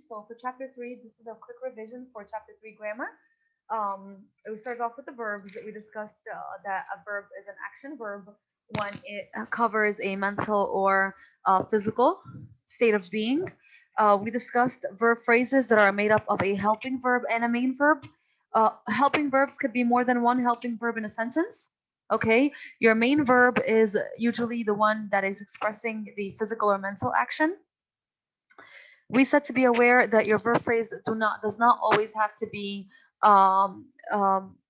So for chapter 3, this is a quick revision for chapter 3 grammar. We started off with the verbs. We discussed that a verb is an action verb when it covers a mental or physical state of being. We discussed verb phrases that are made up of a helping verb and a main verb. Helping verbs could be more than one helping verb in a sentence. Okay, your main verb is usually the one that is expressing the physical or mental action. We said to be aware that your verb phrase does not always have to be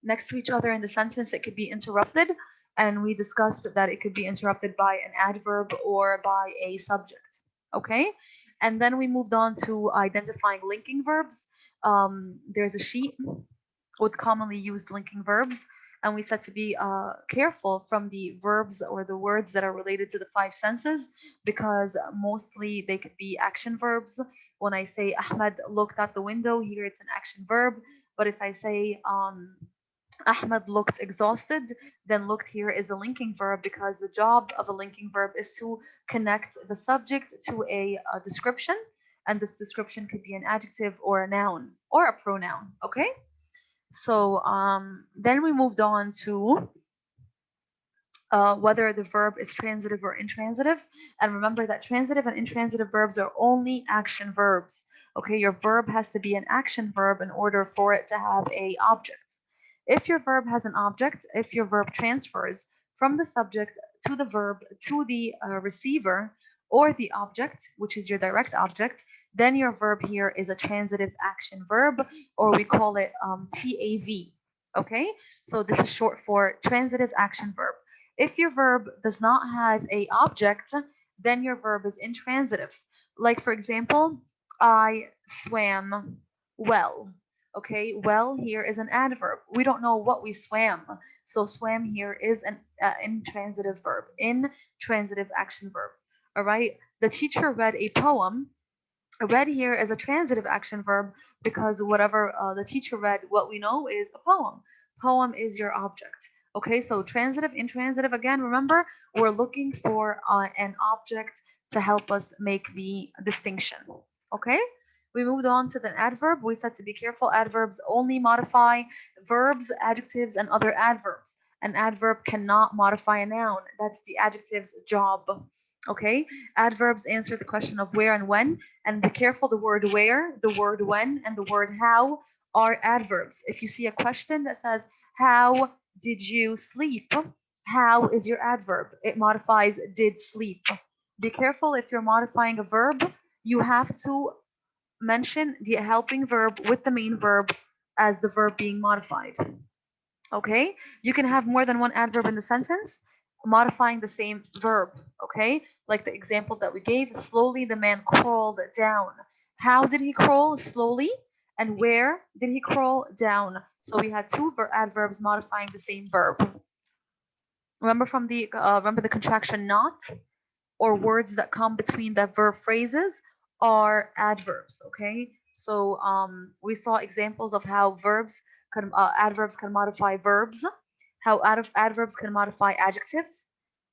next to each other in the sentence. It could be interrupted, and we discussed that it could be interrupted by an adverb or by a subject. Okay, and then we moved on to identifying linking verbs. There's a sheet with commonly used linking verbs, and we said to be careful from the verbs or the words that are related to the five senses, because mostly they could be action verbs. When I say Ahmed looked at the window, here it's an action verb. But if I say Ahmed looked exhausted, then looked here is a linking verb, because the job of a linking verb is to connect the subject to a description, and this description could be an adjective or a noun or a pronoun. Okay, so then we moved on to whether the verb is transitive or intransitive. And remember that transitive and intransitive verbs are only action verbs. Okay, your verb has to be an action verb in order for it to have a object. If your verb has an object, if your verb transfers from the subject to the verb to the receiver or the object, which is your direct object, then your verb here is a transitive action verb, or we call it TAV. Okay, so this is short for transitive action verb. If your verb does not have a object, then your verb is intransitive. Like for example, I swam well. Okay, well here is an adverb. We don't know what we swam, so swam here is an intransitive verb, intransitive action verb. All right. The teacher read a poem. Read here is a transitive action verb, because whatever the teacher read, what we know is a poem. Poem is your object. Okay, so transitive, intransitive, again, remember, we're looking for an object to help us make the distinction. Okay, we moved on to the adverb. We said to be careful, adverbs only modify verbs, adjectives, and other adverbs. An adverb cannot modify a noun. That's the adjective's job. Okay, adverbs answer the question of where and when, and be careful, the word where, the word when, and the word how are adverbs. If you see a question that says, how did you sleep? How is your adverb? It modifies did sleep. Be careful, if you're modifying a verb, you have to mention the helping verb with the main verb as the verb being modified. Okay, you can have more than one adverb in the sentence modifying the same verb. Okay, like the example that we gave, slowly the man crawled down. How did he crawl? Slowly. And where did he crawl? Down. So we had two adverbs modifying the same verb. Remember the contraction not, or words that come between the verb phrases are adverbs. Okay, so we saw examples of how adverbs can modify verbs, how adverbs can modify adjectives.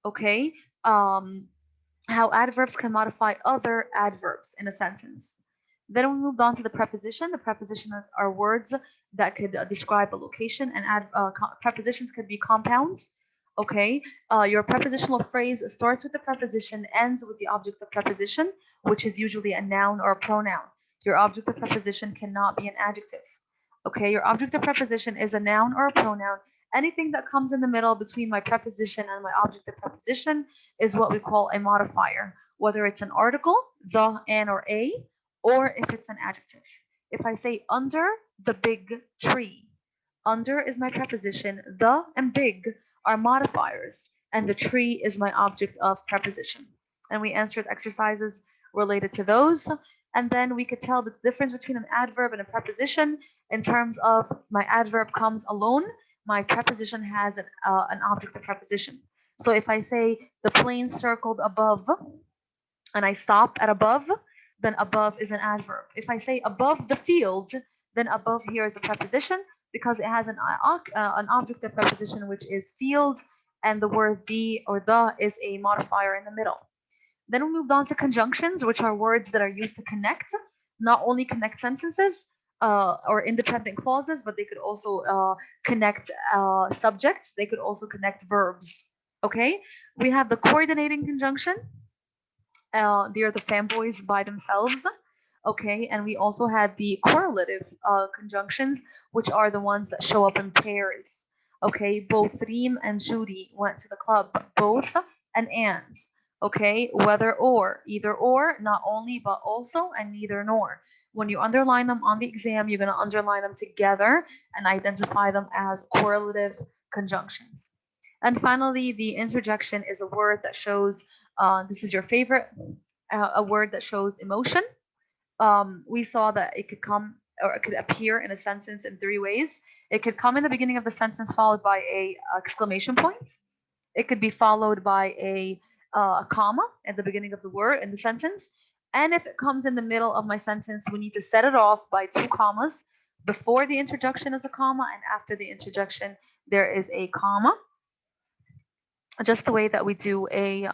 Okay, how adverbs can modify other adverbs in a sentence. Then we moved on to the preposition. The prepositions are words that could describe a location, and prepositions could be compound. Okay, your prepositional phrase starts with the preposition, ends with the object of preposition, which is usually a noun or a pronoun. Your object of preposition cannot be an adjective. Okay, your object of preposition is a noun or a pronoun. Anything that comes in the middle between my preposition and my object of preposition is what we call a modifier, whether it's an article, the, an, or a, or if it's an adjective. If I say under the big tree, under is my preposition, the and big are modifiers, and the tree is my object of preposition. And we answered exercises related to those. And then we could tell the difference between an adverb and a preposition in terms of my adverb comes alone, my preposition has an object of preposition. So if I say the plane circled above and I stop at above, then above is an adverb. If I say above the field, then above here is a preposition, because it has an object of preposition, which is field, and the word the or the is a modifier in the middle. Then we moved on to conjunctions, which are words that are used to connect. not only connect sentences or independent clauses, but they could also connect subjects. They could also connect verbs. Okay, we have the coordinating conjunction. They are the fanboys by themselves. Okay, and we also had the correlative conjunctions, which are the ones that show up in pairs. Okay, both Reem and Judy went to the club. Both and. Okay, whether or, either or, not only but also, and neither nor. When you underline them on the exam, you're going to underline them together and identify them as correlative conjunctions. And finally, the interjection is a word that shows, this is your favorite, a word that shows emotion. We saw that it could come or it could appear in a sentence in 3 ways. It could come in the beginning of the sentence followed by a exclamation point. It could be followed by a comma at the beginning of the word in the sentence. And if it comes in the middle of my sentence, we need to set it off by 2 commas. Before the interjection is a comma, and after the interjection there is a comma. Just the way that we do a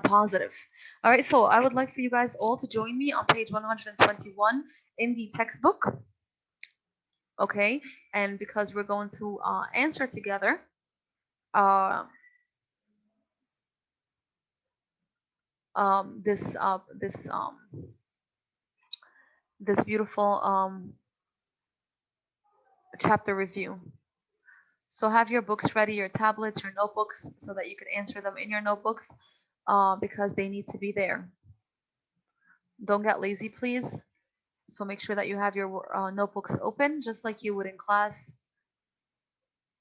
positive. All right, so I would like for you guys all to join me on page 121 in the textbook. Okay, and because we're going to answer together, this beautiful chapter review. So have your books ready, your tablets, your notebooks, so that you can answer them in your notebooks because they need to be there. Don't get lazy, please. So make sure that you have your notebooks open, just like you would in class,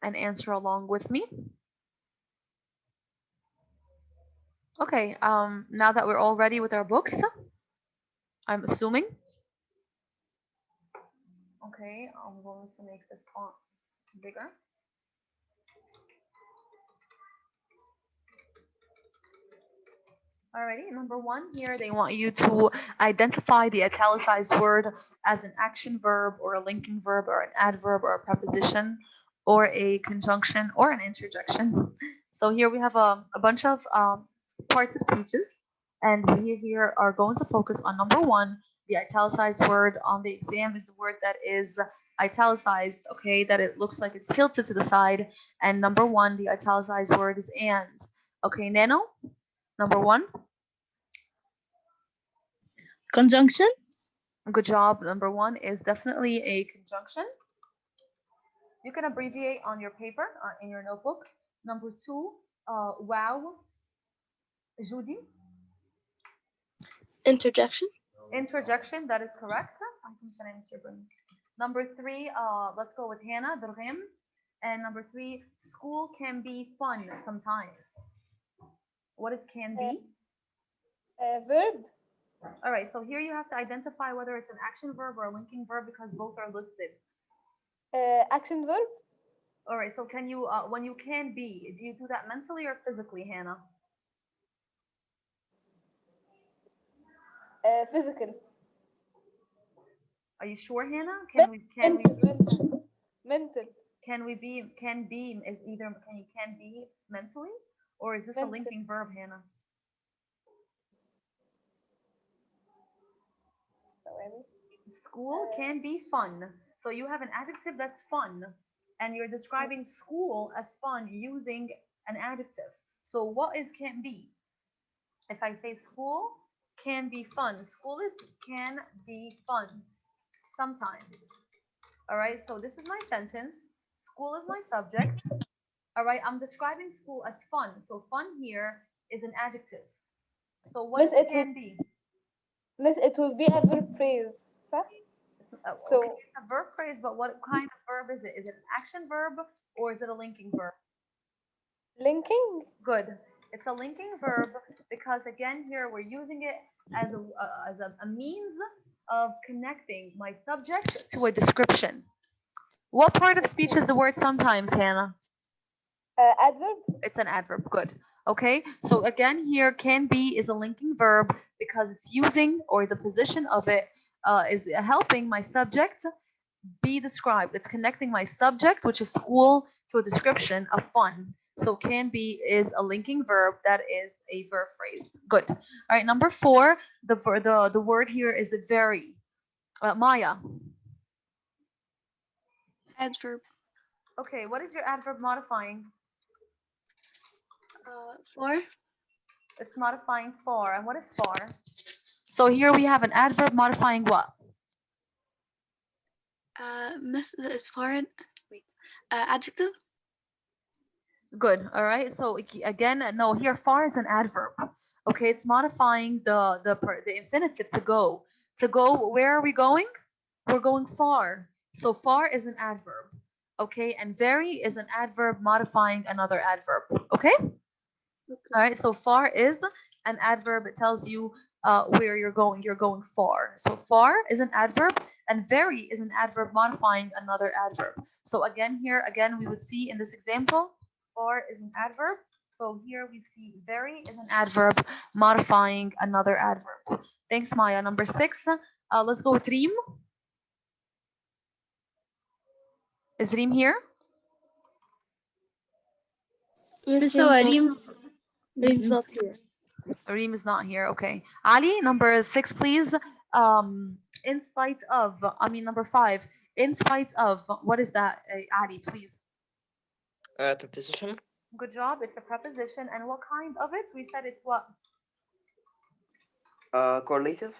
and answer along with me. Okay, now that we're all ready with our books, I'm assuming. Okay, I'm going to make this font bigger. Alrighty, number 1 here, they want you to identify the italicized word as an action verb or a linking verb or an adverb or a preposition or a conjunction or an interjection. So here we have a bunch of parts of speeches, and we here are going to focus on number 1. The italicized word on the exam is the word that is italicized, okay, that it looks like it's tilted to the side. And number 1, the italicized word is and. Okay, Nano? Number 1. Conjunction. Good job. Number 1 is definitely a conjunction. You can abbreviate on your paper, in your notebook. Number 2, wow. Judy? Interjection. Interjection, that is correct. Number 3, let's go with Hannah, Durham. And number 3, school can be fun sometimes. What is can be? Verb. All right, so here you have to identify whether it's an action verb or a linking verb because both are listed. Action verb. All right, so can you, when you can be, do you do that mentally or physically, Hannah? Physical. Are you sure, Hannah? Mental. Can be is either can be mentally, or is this a linking verb, Hannah? School can be fun. So you have an adjective that's fun, and you're describing school as fun using an adjective. So what is can be? If I say school can be fun, school can be fun sometimes. All right, so this is my sentence. School is my subject. All right, I'm describing school as fun. So fun here is an adjective. So what Miss, it can be? Miss, it will be a verb phrase. So okay, it's a verb phrase, but what kind of verb is it? Is it an action verb or is it a linking verb? Linking. Good. It's a linking verb because again here we're using it as a means of connecting my subject to a description. What part of speech is the word sometimes, Hannah? Adverb. It's an adverb. Good. Okay. So again here can be is a linking verb because it's using, or the position of it is helping my subject be described. It's connecting my subject, which is school, to a description of fun. So can be is a linking verb that is a verb phrase. Good. All right, number 4, the word here is very. Maya. Adverb. Okay, what is your adverb modifying? For. It's modifying for. And what is for? So here we have an adverb modifying what? Is foreign. Wait. Adjective. Good. All right. So again, no, here far is an adverb. Okay, it's modifying the infinitive to go. To go, where are we going? We're going far. So far is an adverb. Okay, and very is an adverb modifying another adverb. Okay? All right, so far is an adverb. It tells you where you're going. You're going far. So far is an adverb, and very is an adverb modifying another adverb. So again, we would see in this example, far is an adverb. So here we see very is an adverb modifying another adverb. Thanks, Maya. Number 6. Let's go with Reem. Is Reem here? Miss Reem. Reem's not here. Reem is not here. Okay. Ali, number 6, please. In spite of, number 5. In spite of, what is that, Ali, please? Preposition. Good job. It's a preposition. And what kind of it? We said it's what? Correlative.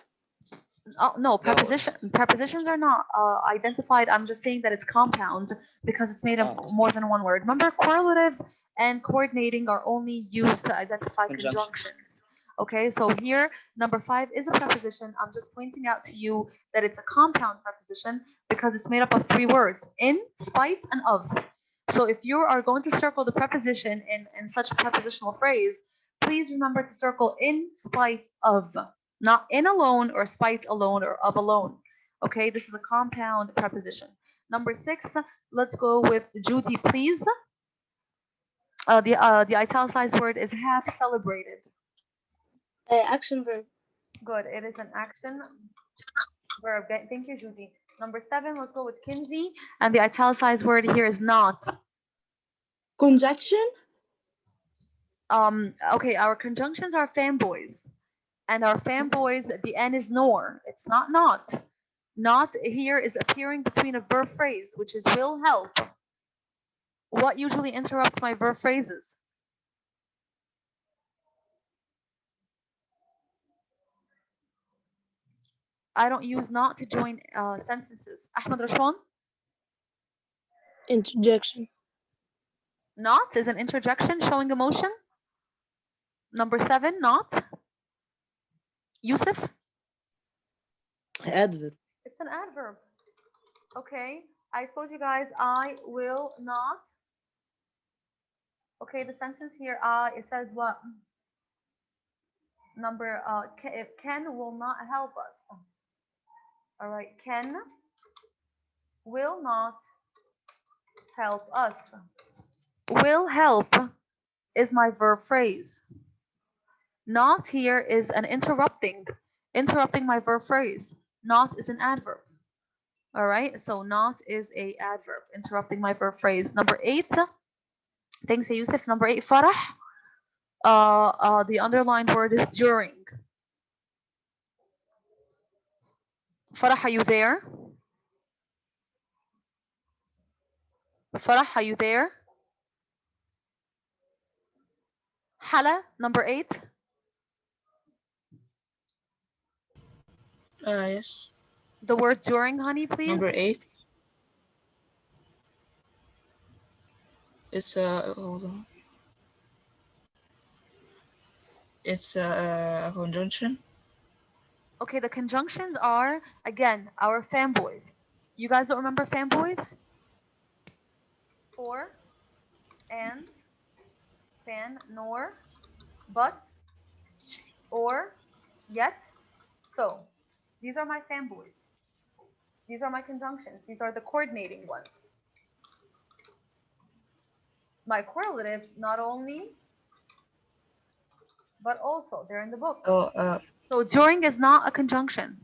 Oh, no, prepositions are not identified. I'm just saying that it's compound because it's made of more than one word. Remember, correlative and coordinating are only used to identify conjunctions. Okay, so here, number 5 is a preposition. I'm just pointing out to you that it's a compound preposition because it's made up of 3 words, in, spite, and of. So if you are going to circle the preposition in such a prepositional phrase, please remember to circle in spite of, not in alone or spite alone or of alone. Okay, this is a compound preposition. Number 6, let's go with Judy, please. The italicized word is half celebrated. Action verb. Good. It is an action verb. Thank you, Judy. Number 7, let's go with Kinsey. And the italicized word here is not. Conjunction. Okay, our conjunctions are fanboys. And our fanboys, the N is nor. It's not not. Not here is appearing between a verb phrase, which is will help. What usually interrupts my verb phrases? I don't use not to join sentences. Ahmed Rashwan? Interjection. Not is an interjection showing emotion. Number 7, not. Yusuf? Adverb. It's an adverb. Okay, I told you guys I will not. Okay, the sentence here, it says what? Number, Ken will not help us. All right, Ken will not help us. Will help is my verb phrase. Not here is an interrupting my verb phrase. Not is an adverb. All right, so not is a adverb, interrupting my verb phrase. Number 8, thanks, Yusuf. Number 8, Farah. The underlined word is during. Farah, are you there? Farah, are you there? Hala, number 8. Yes. The word during, honey, please. Number 8. It's hold on. It's a conjunction. Okay, the conjunctions are, again, our fanboys. You guys don't remember fanboys? For, and, fan, nor, but, or, yet, so. These are my fanboys. These are my conjunctions. These are the coordinating ones. My correlative, not only, but also. They're in the book. So during is not a conjunction.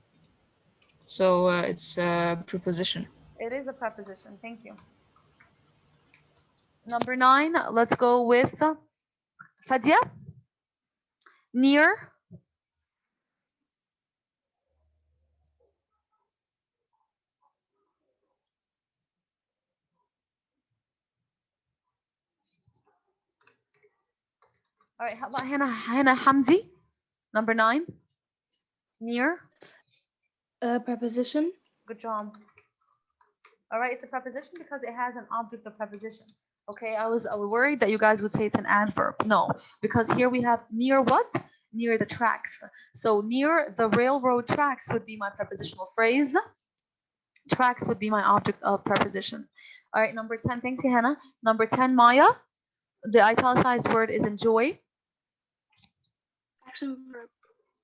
So it's a preposition. It is a preposition. Thank you. Number 9, let's go with Fadia. Near. All right, how about Hannah Hamdi? Number 9. Near. Preposition. Good job. All right, it's a preposition because it has an object of preposition. Okay, I was worried that you guys would say it's an adverb. No, because here we have near what? Near the tracks. So near the railroad tracks would be my prepositional phrase. Tracks would be my object of preposition. All right, number 10. Thanks, Hannah. Number 10, Maya. The italicized word is enjoy. Action verb.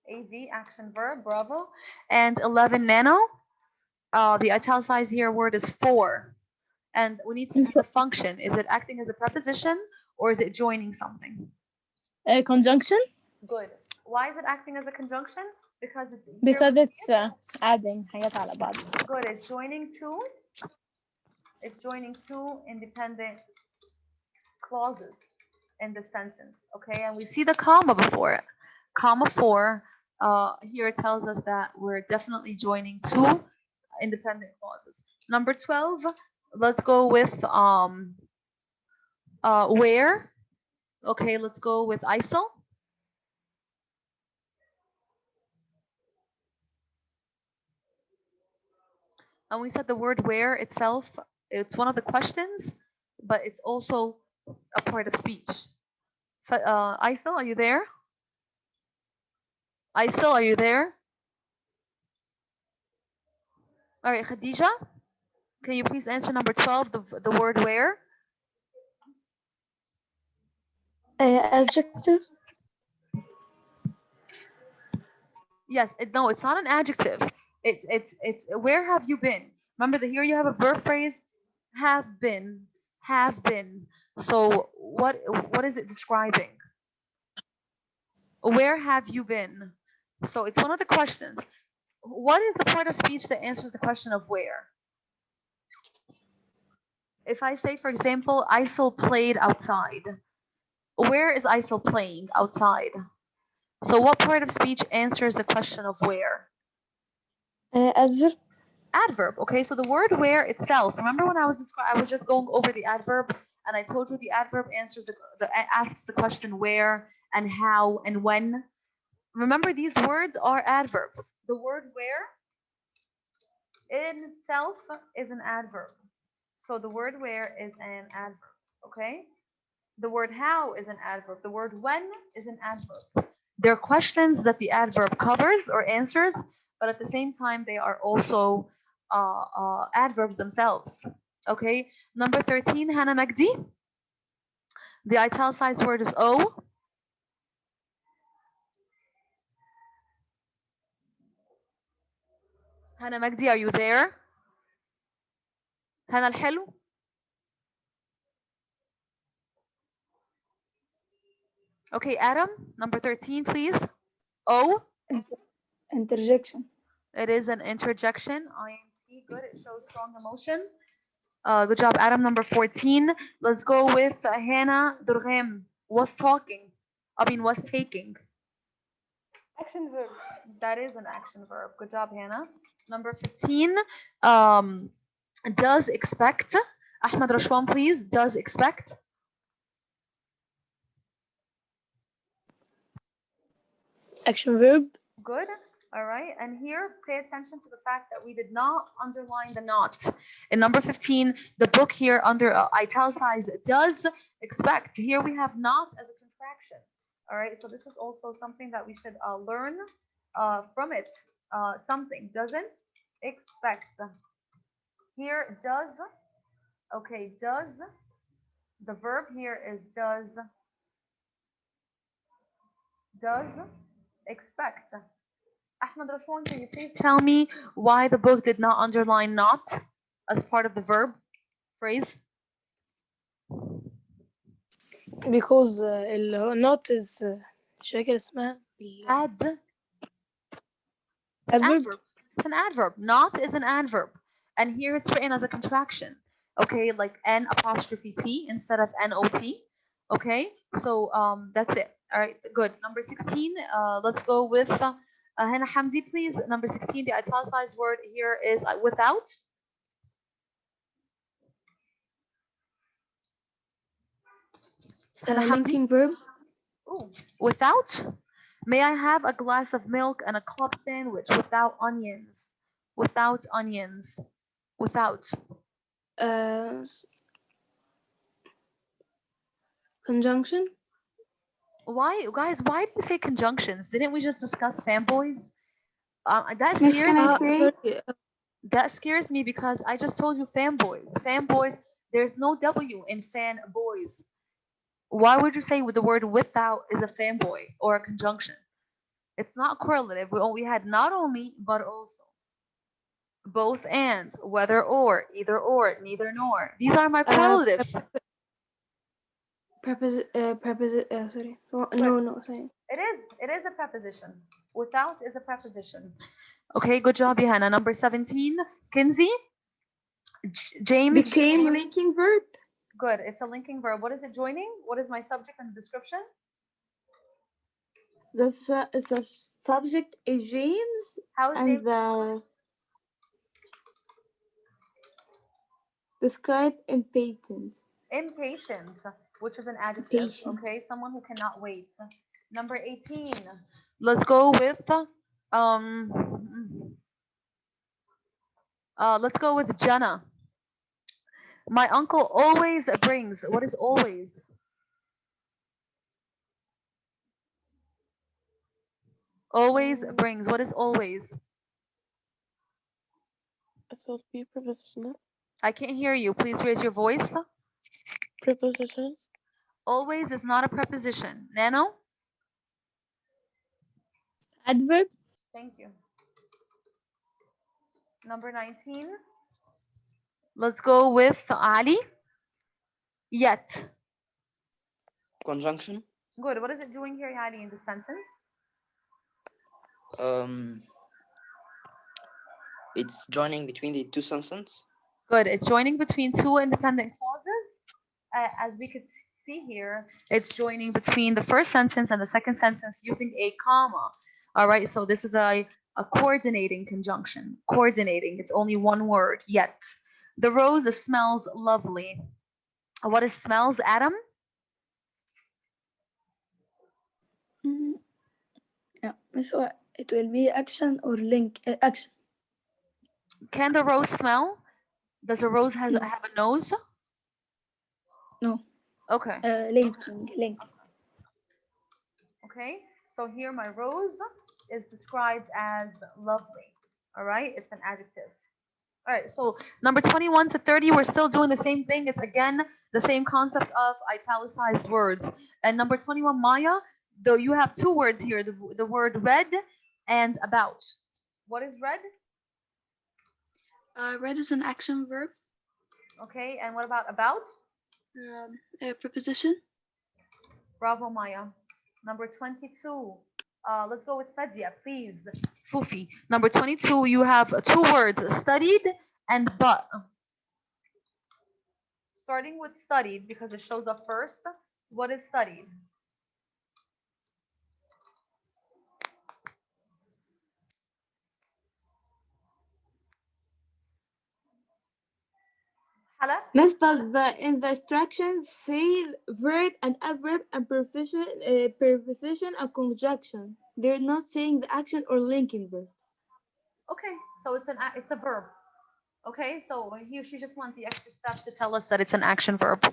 AV, action verb, bravo. And 11, Nano. The italicized here word is for. And we need to see the function. Is it acting as a preposition or is it joining something? Conjunction. Good. Why is it acting as a conjunction? Because it's adding حاجات على بعض. good. It's joining two independent clauses in the sentence. Okay, and we see the comma before it. Comma for here tells us that we're definitely joining two independent clauses. Number 12. Let's go with where. Okay, let's go with ISO. And we said the word where itself, it's one of the questions, but it's also a part of speech. ISO, are you there? ISO, are you there? All right, Khadija, can you please answer number 12, the word where? Adjective. Yes, no, it's not an adjective. It's where have you been? Remember that here you have a verb phrase, have been. So what is it describing? Where have you been? So it's one of the questions. What is the part of speech that answers the question of where? If I say, for example, Isel played outside. Where is Isel playing outside? So what part of speech answers the question of where? Adverb. Adverb. Okay, so the word where itself. Remember when I was just going over the adverb, and I told you the adverb answers asks the question where and how and when. Remember, these words are adverbs. The word where in itself is an adverb. So the word where is an adverb. Okay. The word how is an adverb. The word when is an adverb. They're questions that the adverb covers or answers, but at the same time, they are also adverbs themselves. Okay. Number 13, Hannah Magdi. The italicized word is O. Hannah Magdi, are you there? Hannah Al-Helu? Okay, Adam, number 13, please. O. Interjection. It is an interjection. INT, good. It shows strong emotion. Good job, Adam. Number 14. Let's go with Hannah Durghem. Was talking. Was taking. Action verb. That is an action verb. Good job, Hannah. Number 15. Does expect. Ahmed Rashwan, please. Does expect. Action verb. Good. All right. And here, pay attention to the fact that we did not underline the not. In number 15, the book here under italicized does expect. Here we have not as a contraction. All right. So this is also something that we should learn from it. Something doesn't expect. Here, does. Okay, does. The verb here is does. Does expect. Ahmed Rashwan, can you please tell me why the book did not underline not as part of the verb phrase? Because not is مش فاكر اسمها. Ad. Adverb. It's an adverb. Not is an adverb. And here it's written as a contraction. Okay, like N apostrophe T instead of N-O-T. Okay, so that's it. All right, good. Number 16, let's go with Hannah Hamdi, please. Number 16, the italicized word here is without. Hannah Hamdi. Linking verb. Ooh, without. May I have a glass of milk and a club sandwich without onions? Without onions. Without. Conjunction. Why, guys? Why do you say conjunctions? Didn't we just discuss fanboys? That Miss, scares can I me. say? sorry, That scares me because I just told you fanboys. Fanboys. There's no W in fanboys. Why would you say the word without is a fanboy or a conjunction? It's not correlative. We had not only but also. Both and, whether or, either or, neither nor. These are my correlatives. Sorry. No, sorry. It is a preposition. Without is a preposition. Okay, good job, Johanna. Number 17, Kinsey. James. Became linking verb. Good. It's a linking verb. What is it joining? What is my subject and description? The subject is James, How is and James the describe impatient. impatient, which is an adjective. Impatient. Okay, someone who cannot wait. Number 18. Let's go with let's go with Jenna. My uncle always brings. What is always? Always brings. What is always? It will be prepositional. I can't hear you. Please raise your voice. Prepositions. Always is not a preposition. Nano? Adverb. Thank you. Number 19. Let's go with Ali. Yet. Conjunction. Good. What is it doing here, Ali, in the sentence? It's joining between the two sentences. Good. It's joining between two independent clauses. As we could see here, it's joining between the first sentence and the second sentence using a comma. All right. So this is a coordinating conjunction. Coordinating. It's only one word. Yet. The rose smells lovely. What is smells, Adam? Yeah, Miss, it will be action or link. Action. Can the rose smell? Does a rose have a nose? No. Okay. Link. Okay. So here my rose is described as lovely. All right. It's an adjective. All right. So number 21 to 30, we're still doing the same thing. It's again the same concept of italicized words. And number 21, Maya, though you have two words here, the word read and about. What is read? Read is an action verb. Okay. And what about? A preposition. Bravo, Maya. Number 22. Let's go with Fadia, please. Fufi. Number 22, you have two words, studied and but. Starting with studied because it shows up first. What is studied? Hala? Miss, but in the instructions say verb and adverb and preposition and conjunction. They're not saying the action or linking verb. Okay, so it's a verb. Okay, so here she just wants the extra step to tell us that it's an action verb.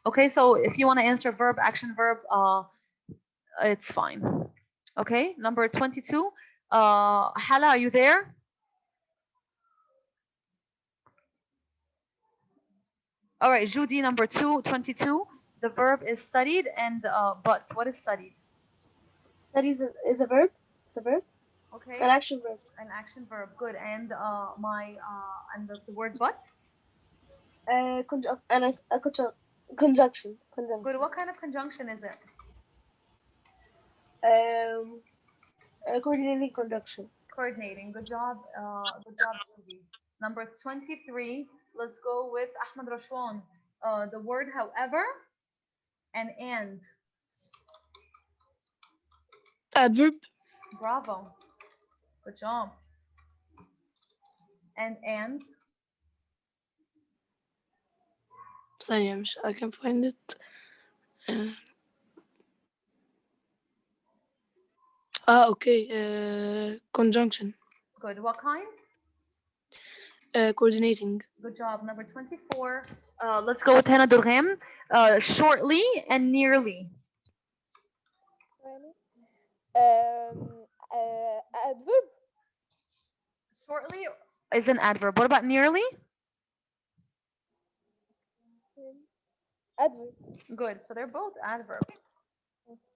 Okay, so if you want to answer verb, action verb, it's fine. Okay, number 22. Hala, are you there? All right, Judy, number 22. The verb is studied and but. What is studied? Studies is a verb. It's a verb. Okay. An action verb. An action verb. Good. And the word but. Conjunction. Good. What kind of conjunction is it? Coordinating conjunction. Coordinating. Good job. Good job, Judy. Number 23. Let's go with Ahmed Rashwan. The word however and. Adverb. Bravo. Good job. And. ثانية مش I can find it. Okay. Conjunction. Good. What kind? Coordinating. Good job. Number 24. Let's go with Hannah Durham. Shortly and nearly. Adverb. Shortly is an adverb. What about nearly? Adverb. Good. So they're both adverbs.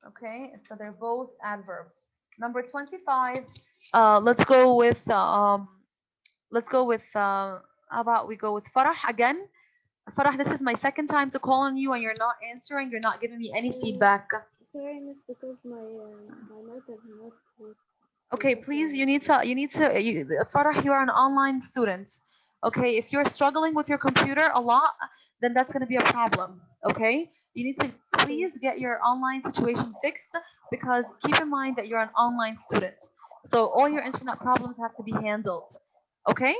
Okay. So they're both adverbs. Number 25. Let's go with how about we go with Farah again? Farah, this is my second time to call on you and you're not answering. You're not giving me any feedback. Sorry, miss, because my mic is not working. Okay, please, Farah, you're an online student. Okay, if you're struggling with your computer a lot, then that's going to be a problem. Okay, you need to please get your online situation fixed because keep in mind that you're an online student. So all your internet problems have to be handled. Okay?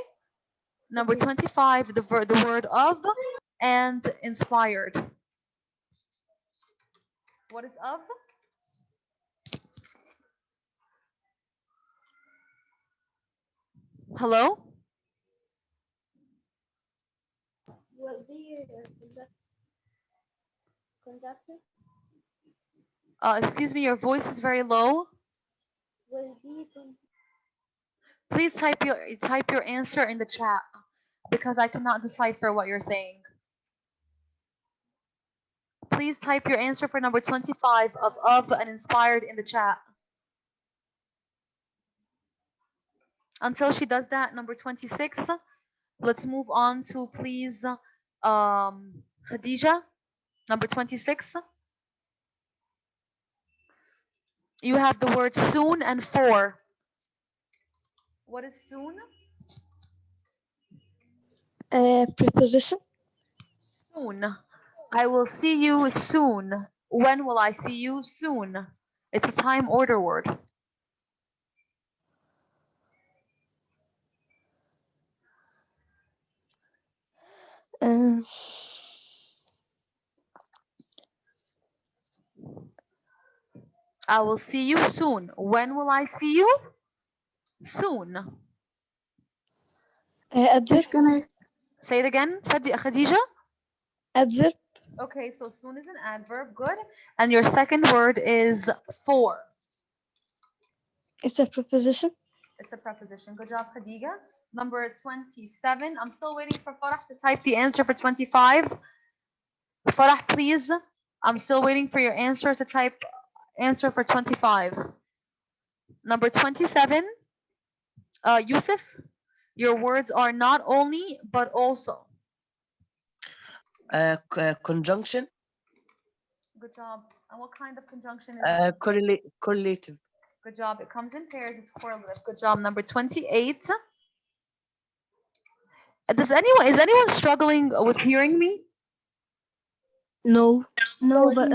Number 25, the word of and inspired. What is of? Hello? Will be conjunction. Excuse me, your voice is very low. Will be Please type your answer in the chat because I cannot decipher what you're saying. Please type your answer for number 25 of and inspired in the chat. Until she does that, number 26, let's move on to please Khadija, number 26. You have the word soon and for. What is soon? Preposition. Soon. I will see you soon. When will I see you? Soon. It's a time order word. I will see you soon. When will I see you? Soon. Adverb. Say it again, Khadija. Adverb. Okay, so soon is an adverb. Good. And your second word is for. It's a preposition. It's a preposition. Good job, Khadija. Number 27. I'm still waiting for Farah to type the answer for 25. Farah, please. I'm still waiting for your answer to type answer for 25. Number 27. Yusuf, your words are not only, but also. Conjunction. Good job. And what kind of conjunction is it? Correlative. Good job. It comes in pairs. It's correlative. Good job. Number 28. Is anyone struggling with hearing me? No. No, but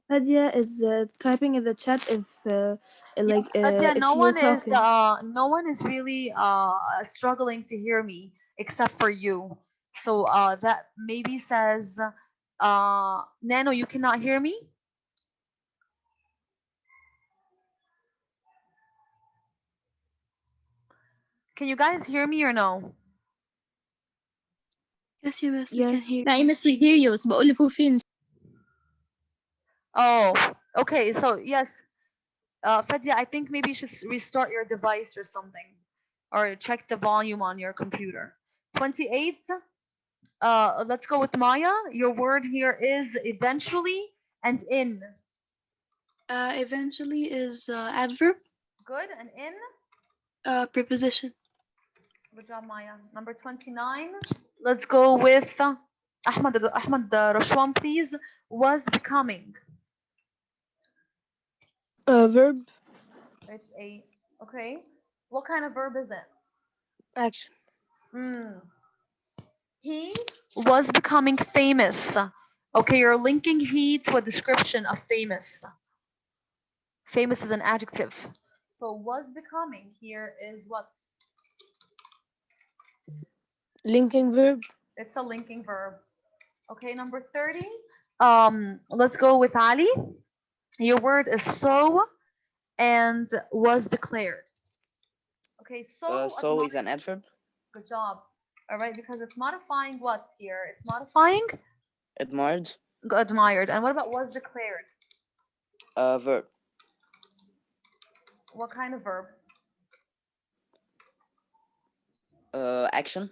Fadia is typing in the chat if Yes, Fadia, if you're talking. no one is really struggling to hear me except for you. So that maybe says Nano, you cannot hear me? Can you guys hear me or no? Yes, you miss. We Yes. can hear. لا miss we hear you بس بقول لي فوق فين. Oh, okay. So yes, Fadia, I think maybe you should restart your device or something, or check the volume on your computer. 28. Let's go with Maya. Your word here is eventually and in. Eventually is adverb. Good. And in. Preposition. Good job, Maya. Number 29. Let's go with Ahmad Rashwan, please. Was becoming. Verb. It's a okay. What kind of verb is it? Action. He was becoming famous. Okay, you're linking he to a description of famous. Famous is an adjective. So was becoming here is what? Linking verb. It's a linking verb. Okay, number 30. Let's go with Ali. Your word is so and was declared. Okay, So is an adverb. Good job. All right, because it's modifying what here? It's modifying Admired. admired. And what about was declared? Verb. What kind of verb? Action.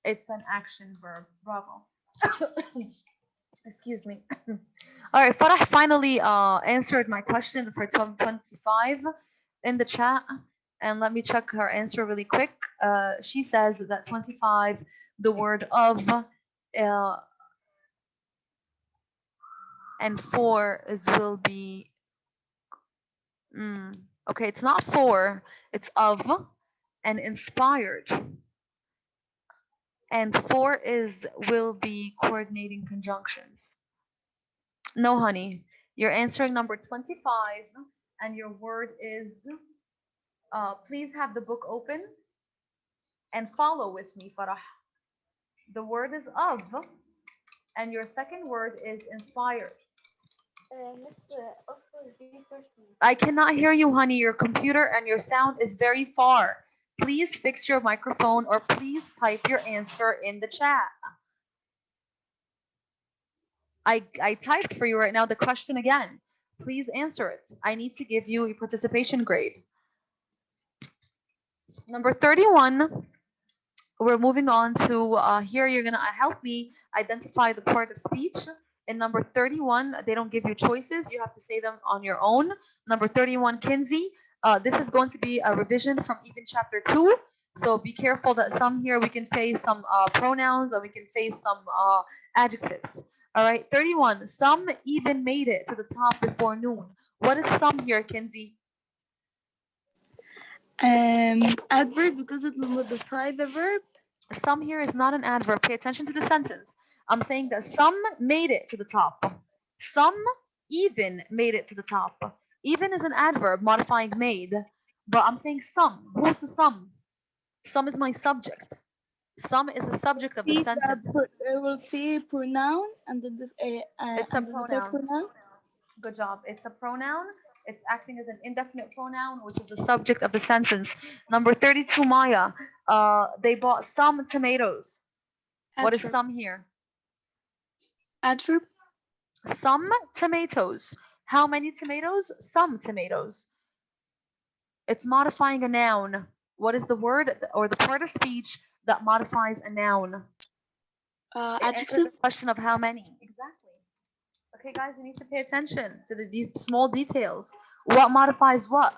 It's an action verb. Bravo. Excuse me. All right, Farah finally answered my question for 25 in the chat. And let me check her answer really quick. She says that 25, the word of and for is will be okay, it's not for, it's of and inspired. And for is will be coordinating conjunctions. No, honey. You're answering number 25 and your word is please have the book open and follow with me, Farah. The word is of and your second word is inspired. I cannot hear you, honey. Your computer and your sound is very far. Please fix your microphone or please type your answer in the chat. I typed for you right now the question again. Please answer it. I need to give you a participation grade. Number 31, we're moving on to here. You're going to help me identify the part of speech. In number 31, they don't give you choices. You have to say them on your own. Number 31, Kinsey. This is going to be a revision from even chapter 2. So be careful that some here we can face some pronouns and we can face some adjectives. All right, 31. Some even made it to the top before noon. What is some here, Kinsey? Adverb because it will modify the verb. Some here is not an adverb. Pay attention to the sentence. I'm saying that some made it to the top. Some even made it to the top. Even is an adverb modifying made. But I'm saying some. Who's the some? Some is my subject. Some is the subject of the sentence. It will be pronoun and then it's a and pronoun. Good job. It's a pronoun. It's acting as an indefinite pronoun, which is the subject of the sentence. Number 32, Maya. They bought some tomatoes. Adverb. What is some here? Adverb. Some tomatoes. How many tomatoes? Some tomatoes. It's modifying a noun. What is the word or the part of speech that modifies a noun? It answers Adjective. the question of how many. Exactly. Okay, guys, you need to pay attention to these small details. What modifies what?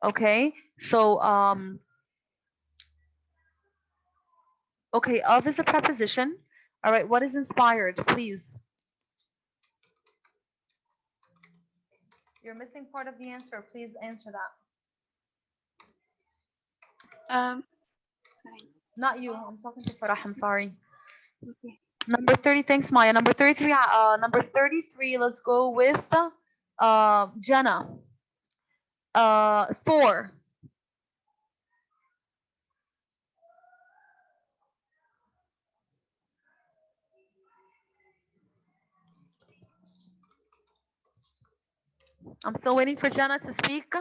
Okay, so okay, of is a preposition. All right, what is inspired, please? You're missing part of the answer. Please answer that. Not you. I'm talking to Farah. I'm sorry. Okay. Number 30. Thanks, Maya. Number 33. Number 33. Let's go with Jenna. 4. I'm still waiting for Jenna to speak.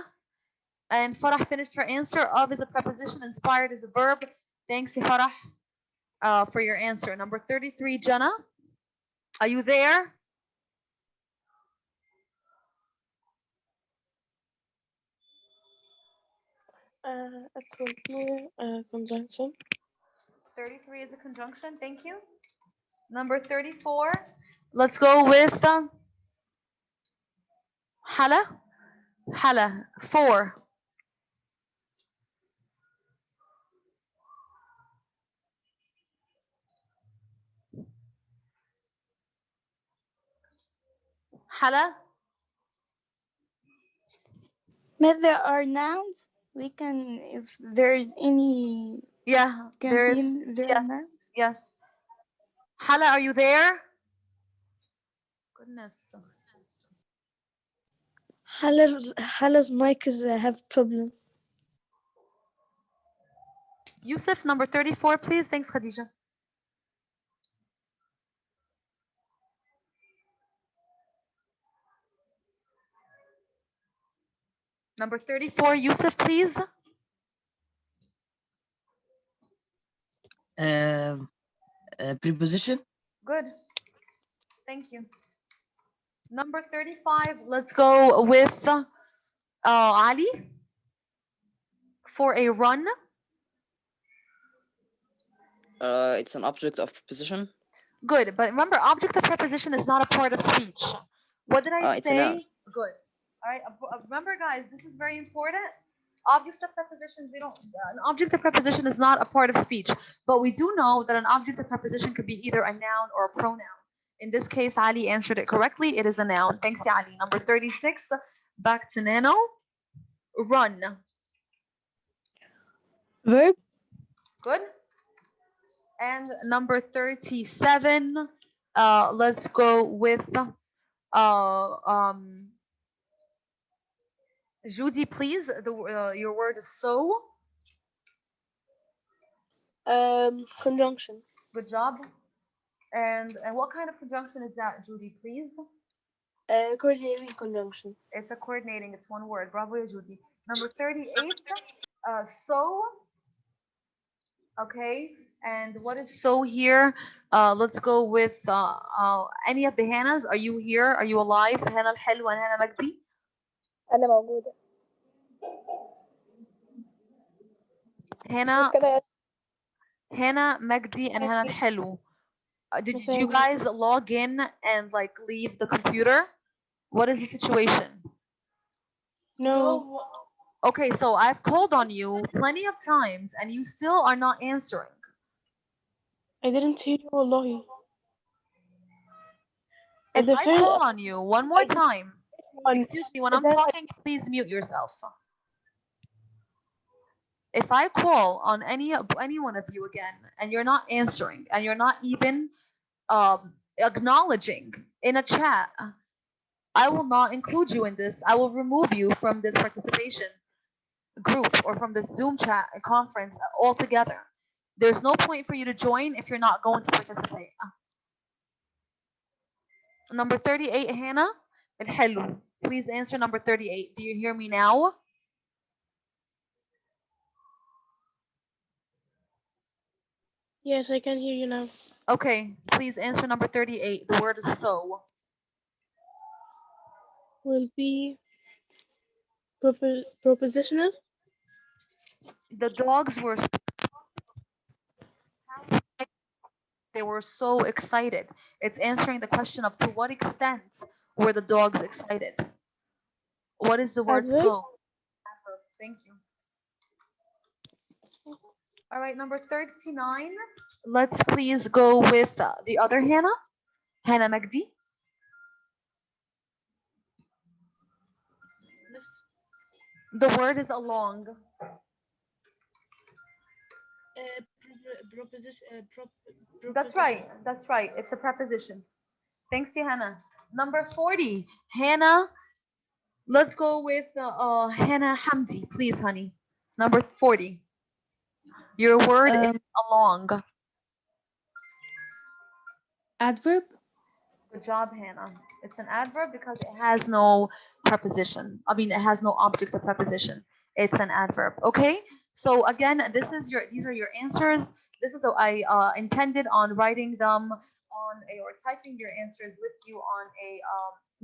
And Farah finished her answer. Of is a preposition. Inspired is a verb. Thanks, Farah, for your answer. Number 33, Jenna. Are you there? It will be a conjunction. 33 is a conjunction. Thank you. Number 34. Let's go with Hala. Hala. 4. Hala. But there are nouns. We can, if there's any, Yeah, can there is. be there are Yes, nouns. yes. Hala, are you there? Goodness. Hala's mic is have problem. Yusuf, number 34, please. Thanks, Khadija. Number 34, Yusuf, please. Preposition. Good. Thank you. Number 35, let's go with Ali for a run. It's an object of preposition. Good, but remember, object of preposition is not a part of speech. What did I It's a noun. say? Good. All right. Remember, guys, this is very important. Objects of prepositions, we don't. An object of preposition is not a part of speech, but we do know that an object of preposition could be either a noun or a pronoun. In this case, Ali answered it correctly. It is a noun. Thanks, Ali. Number 36. Back to Nano. Run. Verb. Good. And number 37. Let's go with Judy, please. Your word is so. Conjunction. Good job. And what kind of conjunction is that, Judy, please? Coordinating conjunction. It's a coordinating. It's one word. Bravo, Judy. Number 38. So. Okay. And what is so here? Let's go with any of the Hannahs. Are you here? Are you alive? Hannah الحلوة and Hannah Magdi. أنا موجودة. Hannah, مش كده Hannah Magdi, and Hannah الحلو. Did you guys log in and like leave the computer? What is the situation? No. Okay, so I've called on you plenty of times and you still are not answering. I didn't hear you, wallahi. If I call on you one more time, excuse me, when I'm talking, please mute yourself. If I call on any one of you again and you're not answering and you're not even acknowledging in a chat, I will not include you in this. I will remove you from this participation group or from this Zoom chat and conference altogether. There's no point for you to join if you're not going to participate. Number 38, Hannah. الحلو. Please answer number 38. Do you hear me now? Yes, I can hear you now. Okay, please answer number 38. The word is so. Will be propositional. The dogs were they were so excited. It's answering the question of to what extent were the dogs excited? What is the word Adverb. so? Adverb. Thank you. All right, number 39. Let's please go with the other Hannah. Hannah Magdi. The word is along. That's right. That's right. It's a preposition. Thanks, Hannah. Number 40. Hannah. Let's go with Hannah Hamdi, please, honey. Number 40. Your word is along. Adverb. Good job, Hannah. It's an adverb because it has no preposition. I mean, it has no object of preposition. It's an adverb. Okay. So again, these are your answers. This is I intended on writing them on or typing your answers with you on a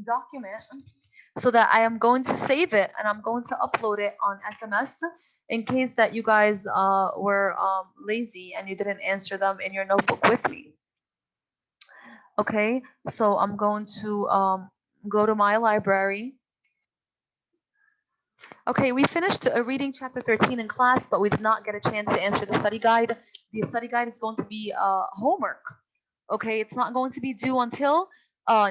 document, so that I am going to save it and I'm going to upload it on SMS in case that you guys were lazy and you didn't answer them in your notebook with me. Okay, so I'm going to go to my library. Okay, we finished reading chapter 13 in class, but we did not get a chance to answer the study guide. The study guide is going to be homework. Okay, it's not going to be due until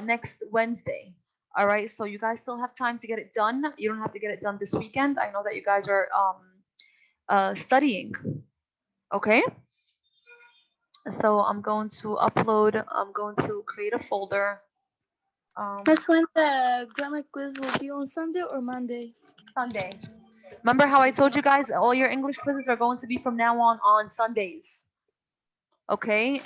next Wednesday. All right, so you guys still have time to get it done. You don't have to get it done this weekend. I know that you guys are studying. Okay. So I'm going to create a folder. Miss, when the grammar quiz will be on Sunday or Monday? Sunday. Remember how I told you guys all your English quizzes are going to be from now on Sundays. Okay.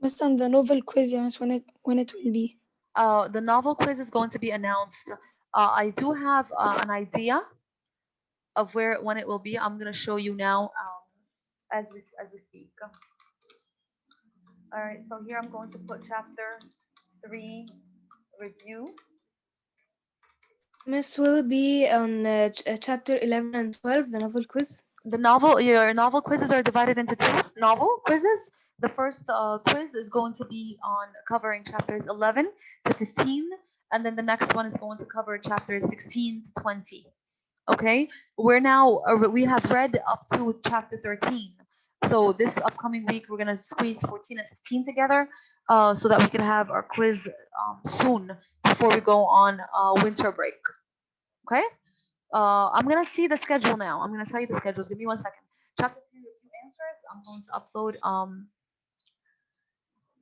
Miss, on the novel quiz, yeah, Miss, when it will be. The novel quiz is going to be announced. I do have an idea of when it will be. I'm gonna show you now as we speak. All right, so here I'm going to put chapter 3 review. Miss, will it be on chapter 11 and 12, the novel quiz? Your novel quizzes are divided into 2 novel quizzes. The first quiz is going to be on covering chapters 11 to 15, and then the next one is going to cover chapters 16 to 20. Okay, we have read up to chapter 13. So this upcoming week we're gonna squeeze 14 and 15 together, so that we can have our quiz soon before we go on winter break. Okay. I'm gonna see the schedule now. I'm gonna tell you the schedules. Give me 1 second. Chapter 3 review answers. I'm going to upload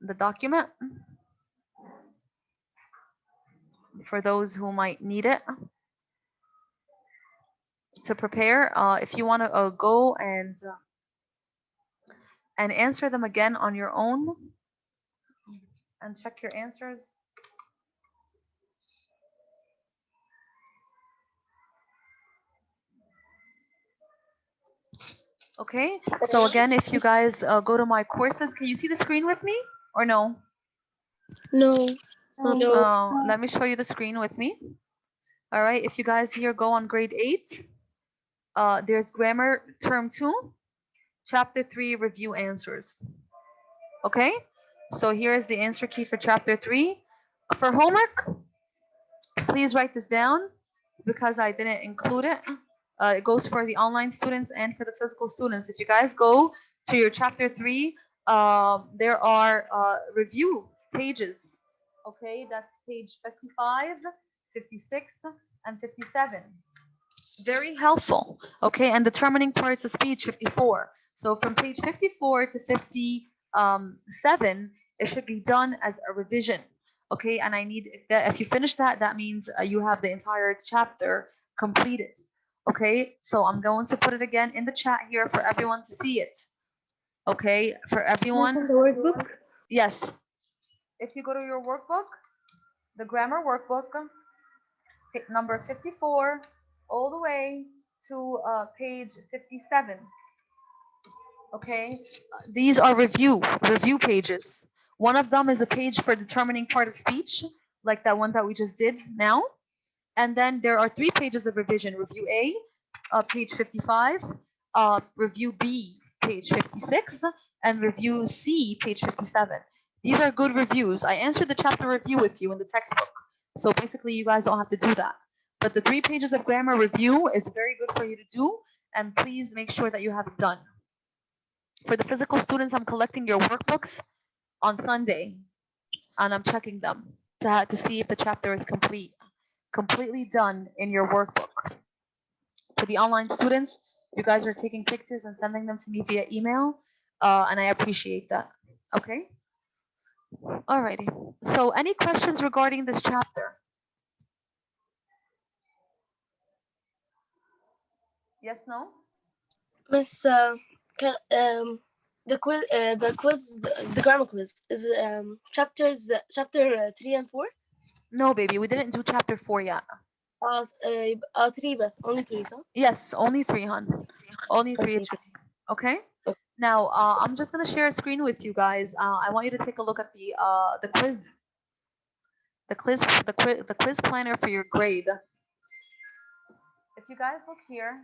the document for those who might need it to prepare. If you want to go and answer them again on your own and check your answers. Okay, so again, if you guys go to my courses, can you see the screen with me or no? No, it's not showing. Let me show you the screen with me. All right, if you guys here go on grade 8, there's grammar term 2, chapter 3 review answers. Okay, so here's the answer key for chapter 3. For homework, please write this down because I didn't include it. It goes for the online students and for the physical students. If you guys go to your chapter 3, there are review pages. Okay, that's page 55, 56, and 57. Very helpful. Okay, and determining parts of speech 54. So from page 54 to 57, it should be done as a revision. Okay, and I need that. If you finish that, that means you have the entire chapter completed. Okay, so I'm going to put it again in the chat here for everyone to see it. Okay, for everyone. Miss, on the workbook? Yes. If you go to your workbook, the grammar workbook, number 54, all the way to page 57. Okay, these are review pages. One of them is a page for determining part of speech, like that one that we just did now. And then there are 3 pages of revision: review A, page 55, review B, page 56, and review C, page 57. These are good reviews. I answered the chapter review with you in the textbook, so basically you guys don't have to do that. But the 3 pages of grammar review is very good for you to do, and please make sure that you have it done. For the physical students, I'm collecting your workbooks on Sunday, and I'm checking them to see if the chapter is completely done in your workbook. For the online students, you guys are taking pictures and sending them to me via email, and I appreciate that. Okay? Alrighty. So any questions regarding this chapter? Yes, no? Miss, the grammar quiz is chapter 3 and 4. No, baby, we didn't do chapter 4 yet. 3 بس, only 3, صح? Yes, only 3, hon. Only 3 Okay. HVT. Okay? Now, I'm just gonna share a screen with you guys. I want you to take a look at the quiz. The quiz planner for your grade. If you guys look here,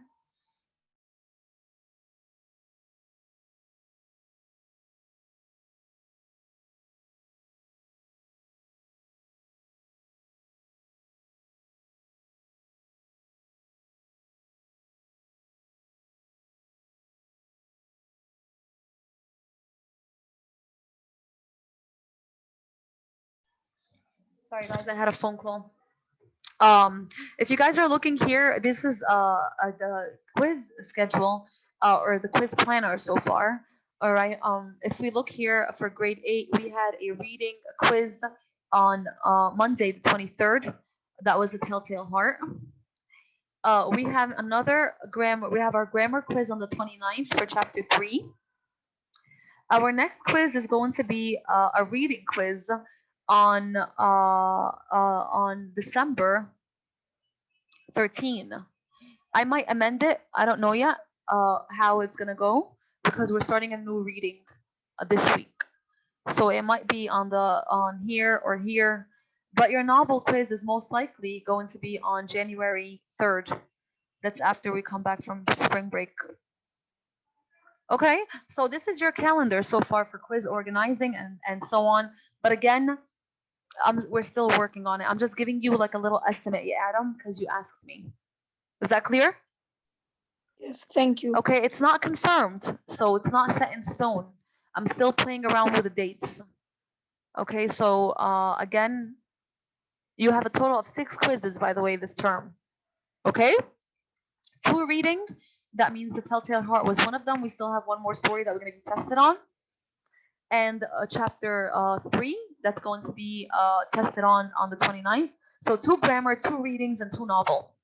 sorry guys, I had a phone call. If you guys are looking here, this is the quiz schedule or the quiz planner so far. All right. If we look here for grade 8, we had a reading quiz on Monday the 23rd. That was a Telltale Heart. We have another grammar. We have our grammar quiz on the 29th for chapter 3. Our next quiz is going to be a reading quiz on December 13. I might amend it. I don't know yet how it's gonna go because we're starting a new reading this week. So it might be on here or here, but your novel quiz is most likely going to be on January 3rd. That's after we come back from spring break. Okay, so this is your calendar so far for quiz organizing and so on. But again, we're still working on it. I'm just giving you like a little estimate, Adam, because you asked me. Is that clear? Yes, thank you. Okay, it's not confirmed, so it's not set in stone. I'm still playing around with the dates. Okay, so again, you have a total of 6 quizzes, by the way, this term. Okay? 2 reading. That means the Telltale Heart was one of them. We still have one more story that we're going to be tested on. And chapter 3, that's going to be tested on the 29th. So 2 grammar, 2 readings, and 2 novel.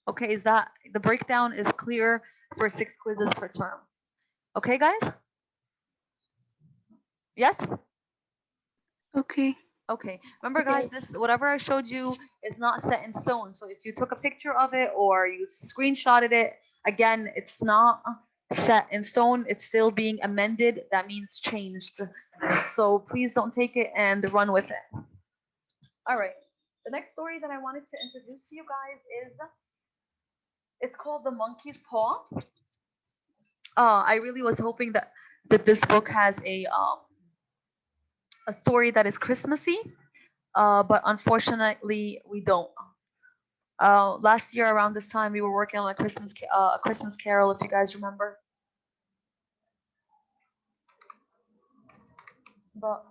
Okay, is that the breakdown is clear for 6 quizzes per term? Okay, guys? Yes? Okay. Okay. Remember, guys, this whatever I showed you is not set in stone. So if you took a picture of it or you screenshotted it, again, it's not set in stone. It's still being amended. That means changed. So please don't take it and run with it. All right. The next story that I wanted to introduce to you guys is it's called The Monkey's Paw. I really was hoping that this book has a story that is Christmassy, but unfortunately we don't. Last year around this time we were working on a Christmas Carol, if you guys remember. But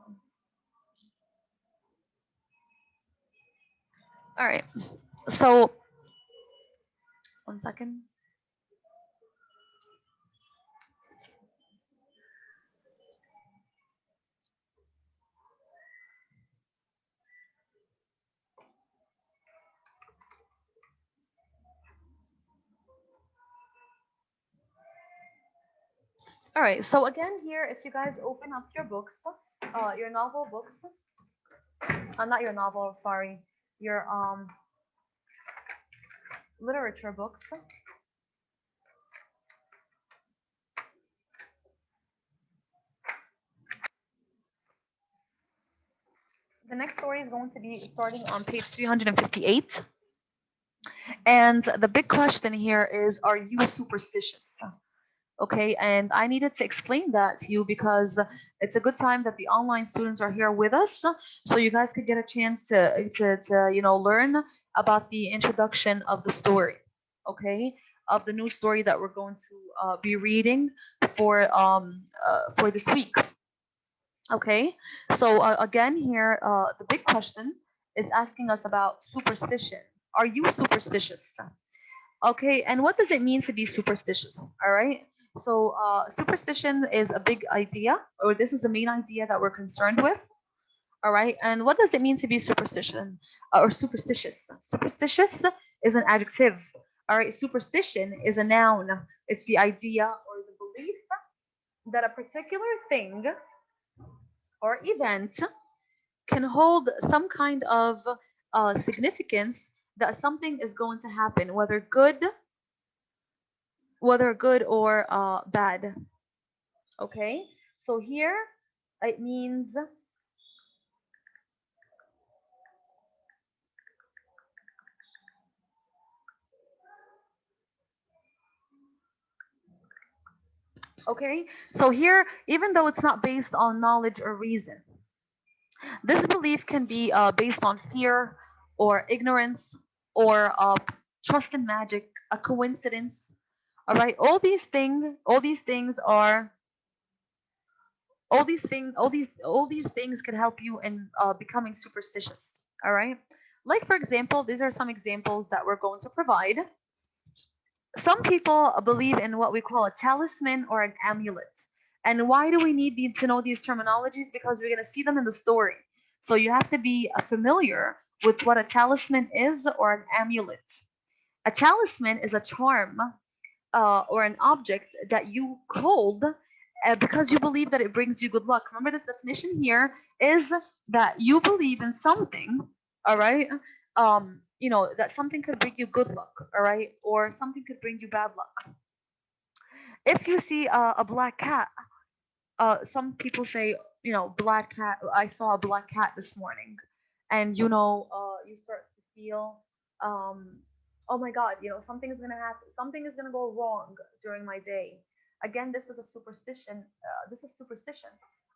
all right, so 1 second. All right, so again here, if you guys open up your books, your novel books, not your novel, sorry, your literature books. The next story is going to be starting on page 358. And the big question here is, are you superstitious? Okay, and I needed to explain that to you because it's a good time that the online students are here with us, so you guys could get a chance to learn about the introduction of the story, okay, of the new story that we're going to be reading for this week. Okay, so again here, the big question is asking us about superstition. Are you superstitious? Okay, and what does it mean to be superstitious? All right, so superstition is a big idea, or this is the main idea that we're concerned with. All right, and what does it mean to be superstition or superstitious? Superstitious is an adjective. All right, superstition is a noun. It's the idea or the belief that a particular thing or event can hold some kind of significance, that something is going to happen, whether good or bad. Okay, so here it means okay, so here, even though it's not based on knowledge or reason, this belief can be based on fear or ignorance or trust in magic, a coincidence. All right, all these things are all these things can help you in becoming superstitious. All right, Like, for example, these are some examples that we're going to provide. Some people believe in what we call a talisman or an amulet. And why do we need to know these terminologies? Because we're going to see them in the story. So you have to be familiar with what a talisman is or an amulet. A talisman is a charm or an object that you hold because you believe that it brings you good luck. Remember, this definition here is that you believe in something, all right? That something could bring you good luck, all right? Or something could bring you bad luck. If you see a black cat, some people say, black cat, I saw a black cat this morning. And, you start to feel, oh my God, something is going to happen. Something is going to go wrong during my day. Again, this is a superstition. This is superstition.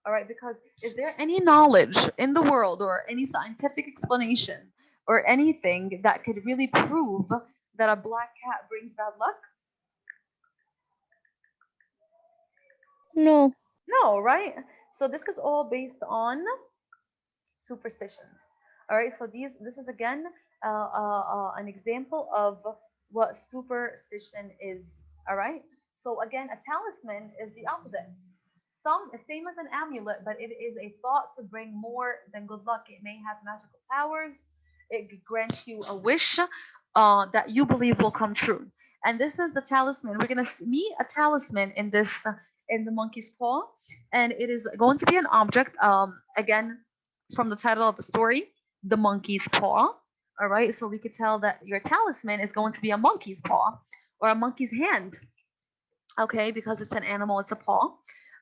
All right. Because is there any knowledge in the world or any scientific explanation or anything that could really prove that a black cat brings bad luck? No. No, right? So this is all based on superstitions. All right. So this is again an example of what superstition is. All right. So again, a talisman is the opposite. Same as an amulet, but it is a thought to bring more than good luck. It may have magical powers. It grants you a wish that you believe will come true. And this is the talisman. We're gonna meet a talisman in this in the monkey's paw, and it is going to be an object. Again, from the title of the story, the monkey's paw. All right, so we could tell that your talisman is going to be a monkey's paw or a monkey's hand. Okay, because it's an animal, it's a paw.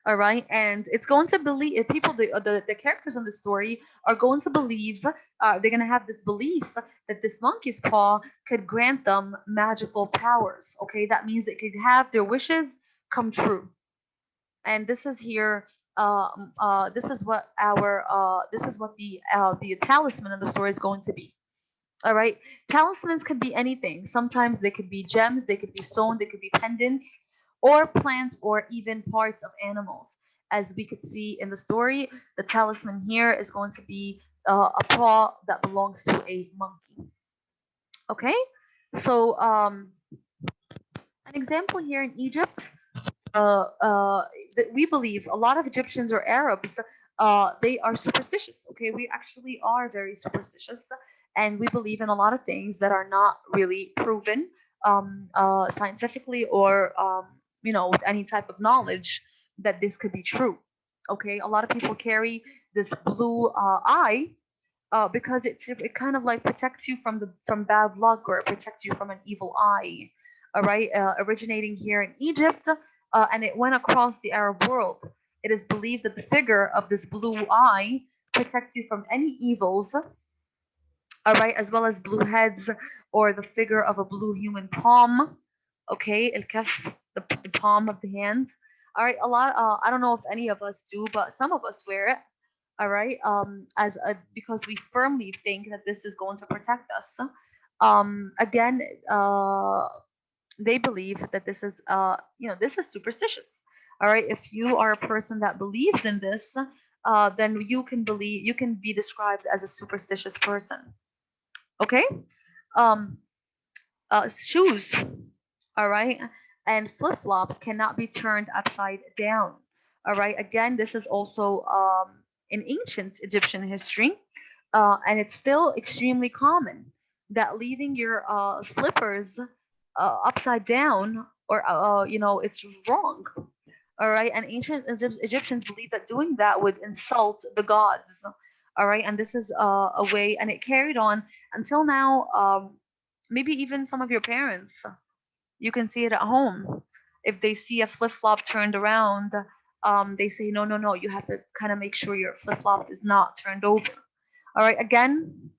All right, and it's going to believe people. The characters in the story are going to believe. They're going to have this belief that this monkey's paw could grant them magical powers. Okay, that means it could have their wishes come true. And this is here. This is what the talisman of the story is going to be. All right, talismans could be anything. Sometimes they could be gems, they could be stone, they could be pendants, or plants, or even parts of animals. As we could see in the story, the talisman here is going to be a paw that belongs to a monkey. Okay, so an example here in Egypt, that we believe a lot of Egyptians or Arabs, they are superstitious. Okay, we actually are very superstitious, and we believe in a lot of things that are not really proven scientifically or with any type of knowledge that this could be true. Okay, a lot of people carry this blue eye because it kind of like protects you from bad luck, or it protects you from an evil eye. All right, originating here in Egypt, and it went across the Arab world. It is believed that the figure of this blue eye protects you from any evils. All right, as well as blue heads, or the figure of a blue human palm. Okay, el kaf, the palm of the hand. All right, a lot. I don't know if any of us do, but some of us wear it. All right, because we firmly think that this is going to protect us. Again, they believe that this is this is superstitious. All right, if you are a person that believes in this, then you can be described as a superstitious person. Okay, um shoes, all right, and flip-flops cannot be turned upside down. All right, again, this is also in ancient Egyptian history, and it's still extremely common that leaving your slippers upside down, or it's wrong. All right, and ancient Egyptians believed that doing that would insult the gods. All right, and this is a way, and it carried on until now. Maybe even some of your parents, you can see it at home. If they see a flip flop turned around, they say, no, no, no, you have to kind of make sure your flip flop is not turned over. All right, again,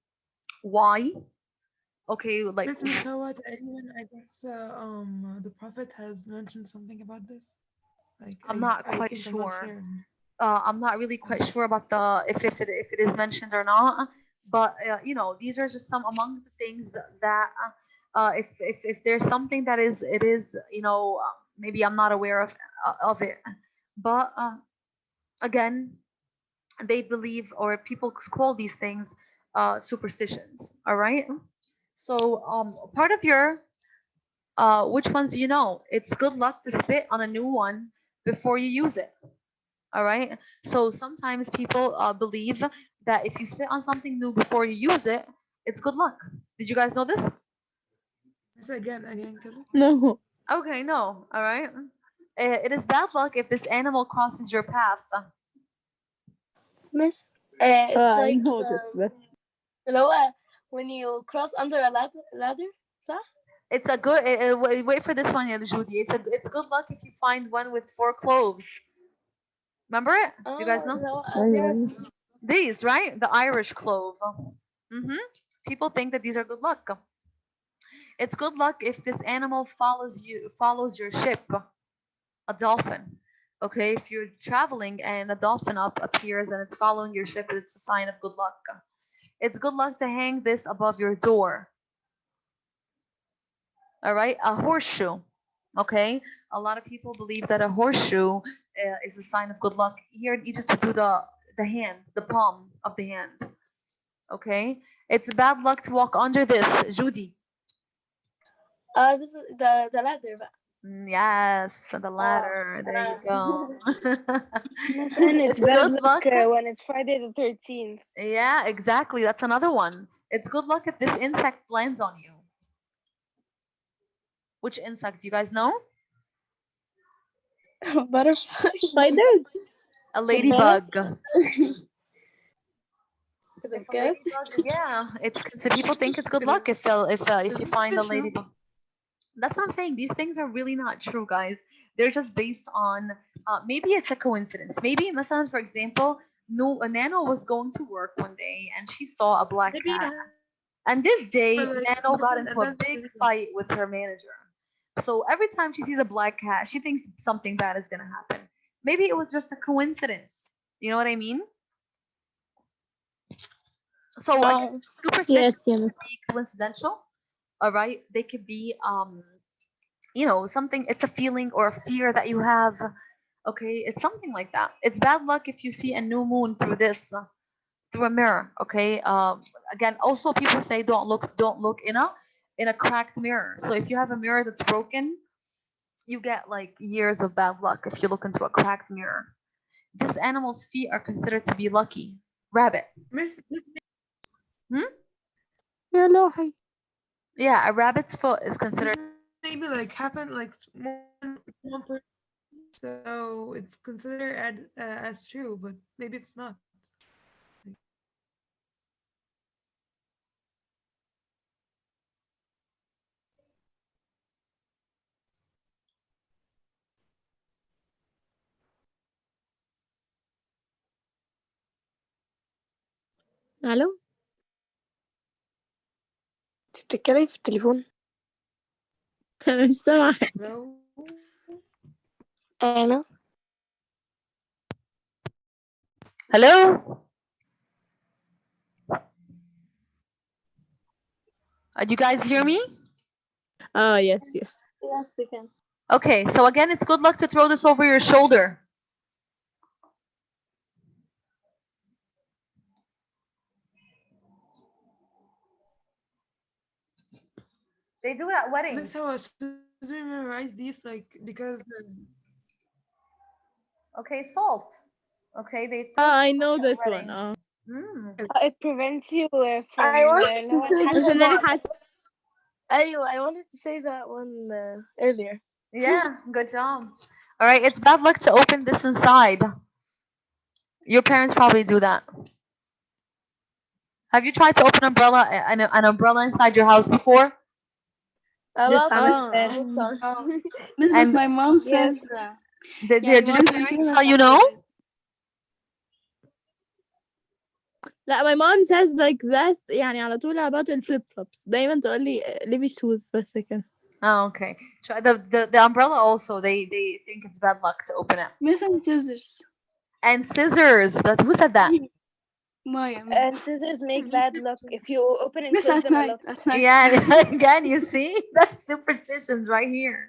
why? Okay, like Miss Mishawat, anyone, I guess the Prophet has mentioned something about this. Like I'm not I quite think I'm not sure. sure. I'm not really quite sure about the if it is mentioned or not. But these are just some among the things that if there's something that is it is maybe I'm not aware of it. But again, they believe, or people call these things superstitions. All right. So part of your which ones do you know? It's good luck to spit on a new one before you use it. All right. So sometimes people believe that if you spit on something new before you use it, it's good luck. Did you guys know this? Miss again, Kelly. No. Okay, no. All right. It is bad luck if this animal crosses your path. Miss, it's I like know this, but اللي هو when you cross under a ladder صح؟ It's a good. Wait for this one, yeah, Judy. It's good luck if you find one with 4 cloves. Remember it? You guys know اللي هو أيوة. yes. these, right? The Irish clove. People think that these are good luck. It's good luck if this animal follows your ship. A dolphin. Okay, if you're traveling and a dolphin appears and it's following your ship, it's a sign of good luck. It's good luck to hang this above your door. All right, a horseshoe. Okay, a lot of people believe that a horseshoe is a sign of good luck. Here in Egypt, we do the hand, the palm of the hand. Okay, it's bad luck to walk under this, Judy. This is the ladder بقى. Yes, the ladder. There you go. And it's bad good luck luck. when it's Friday the 13th. Yeah, exactly. That's another one. It's good luck if this insect lands on you. Which insect? Do you guys know? Butterfly. Spiders. A ladybug. The If a cat. ladybug, yeah, people think it's good luck if you find a ladybug. That's what I'm saying. These things are really not true, guys. They're just based on maybe it's a coincidence. Maybe, مثلا, for example, no, Nano was going to work one day and she saw a black Maybe cat. And this day, for, like, Nano got innocent into a events, big maybe. fight with her manager. So every time she sees a black cat, she thinks something bad is gonna happen. Maybe it was just a coincidence. You know what I mean? So again, superstitions Yes, could be coincidental. All right, they could be something. It's a feeling or a fear that you have. Okay, it's something like that. It's bad luck if you see a new moon through a mirror. Okay. Again, also people say don't look in a cracked mirror. So if you have a mirror that's broken, you get like years of bad luck if you look into a cracked mirror. This animal's feet are considered to be lucky. Rabbit. Miss, يا لوحي. Yeah, a rabbit's foot is considered. maybe like happen like more than one person, so it's considered as true, but maybe it's not. ألو. انت بتتكلمي في التليفون؟ أنا مش سامعة. Hello? أنا Hello? Do you guys hear me? Oh, yes. Yes, we can. Okay, so again, it's good luck to throw this over your shoulder. They do it at weddings. Miss, how I should memorize these, like, because Okay, salt. Okay, they. I know this one. It prevents you from I wanted to say بس this إن أنا one. حاسة. أيوة, I wanted to say that one earlier. Yeah, good job. All right, it's bad luck to open this inside. Your parents probably do that. Have you tried to open an umbrella inside your house before? A Just lot of عملت. times. But And- my mom Yes. says Did Yeah, your once parents until tell you no? لا, my mom says like that يعني على طول about الفليب flops. دايما تقول لي لبي shoes بس كده. Oh, okay. Try the umbrella also. They think it's bad luck to open it. missing scissors. And scissors. Who said that? Maya. And scissors make bad luck if you open and Miss close at them a night. lot. At night. Yeah. Again, you see, that's superstitions right here.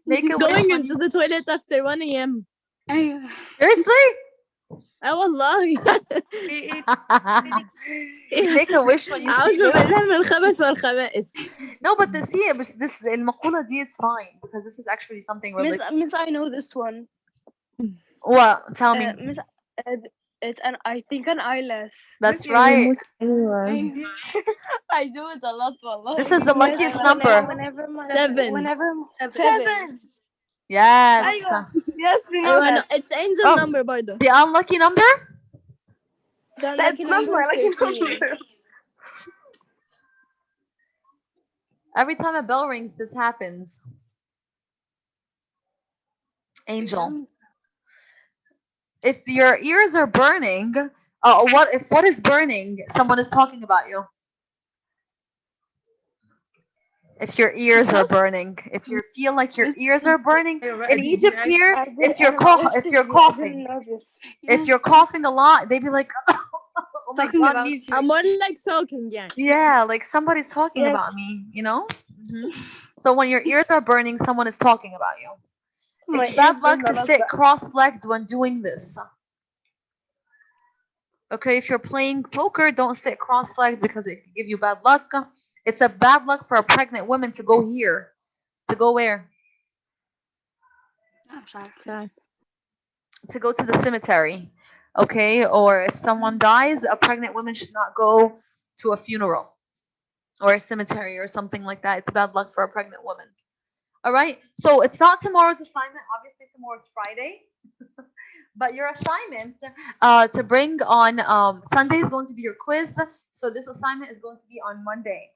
Make a wish Going when into you the toilet after 1 a.m. أيوة. seriously. والله. You make a wish when you see أعوذ this. بالله من الخبث والخبائث. No, but this المقولة دي it's fine because this is actually something religious. Miss, I know this one. What? Tell me. Miss, it's I think an eyelash. That's Miss, right. أيوة. I do it a lot والله. This is the Yes, luckiest whenever number. Seven. seven. Yes. أيوة. Yes, we know أيوة, no, that. it's angel Oh. number برضه. The unlucky number? The That's lucky number, number lucky 13. number. Every time a bell rings, this happens. Angel. If your ears are burning, what is burning? Someone is talking about you. If your ears are burning, if you feel like your ears are burning, in Egypt here, if you're coughing, if you're coughing a lot, they'd be like, "Oh my Talking God, about me." I'm more like talking يعني. Yeah, like somebody's talking Yes. about me, you know? So when your ears are burning, someone is talking about you. My It's bad ears luck burn a to lot, sit guys. cross-legged when doing this. Okay, if you're playing poker, don't sit cross-legged because it can give you bad luck. It's a bad luck for a pregnant woman to go here. To go where? To go to the cemetery. Okay, or if someone dies, a pregnant woman should not go to a funeral or a cemetery or something like that. It's bad luck for a pregnant woman. All right, so it's not tomorrow's assignment. Obviously, tomorrow's Friday. But your assignment to bring on Sunday is going to be your quiz. So this assignment is going to be on Monday.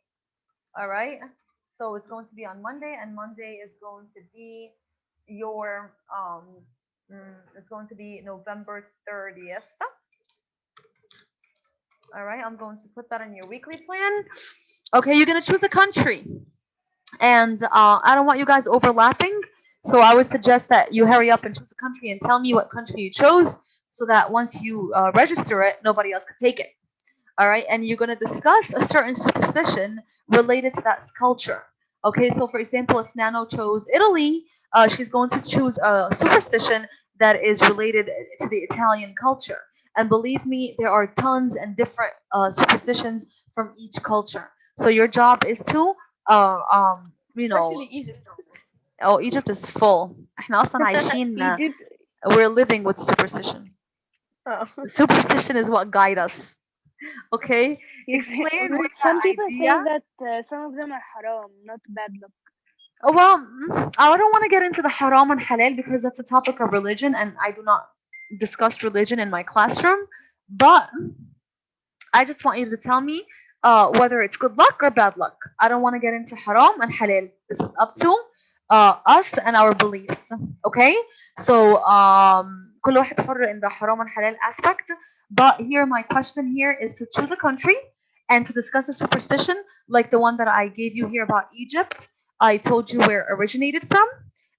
All right. So it's going to be on Monday, and Monday is going to be your it's going to be November 30th. All right. I'm going to put that in your weekly plan. Okay, you're gonna choose a country, and I don't want you guys overlapping. So I would suggest that you hurry up and choose a country and tell me what country you chose, so that once you register it, nobody else can take it. All right, and you're going to discuss a certain superstition related to that culture. Okay, so for example, if Nano chose Italy, she's going to choose a superstition that is related to the Italian culture. And believe me, there are tons and different superstitions from each culture. So your job is to, you know, Especially Egypt. oh, Egypt is full. احنا أصلاً عايشين, Egypt. we're living with superstition. Oh. Superstition is what guide us. Okay, explain with Some that people say idea. that some of them are haram, not bad luck. Oh, well, I don't want to get into the haram and halal because that's a topic of religion, and I do not discuss religion in my classroom. But I just want you to tell me whether it's good luck or bad luck. I don't want to get into haram and halal. This is up to us and our beliefs. Okay, so كل واحد حر in the haram and halal aspect. But here, my question here is to choose a country and to discuss a superstition like the one that I gave you here about Egypt. I told you where it originated from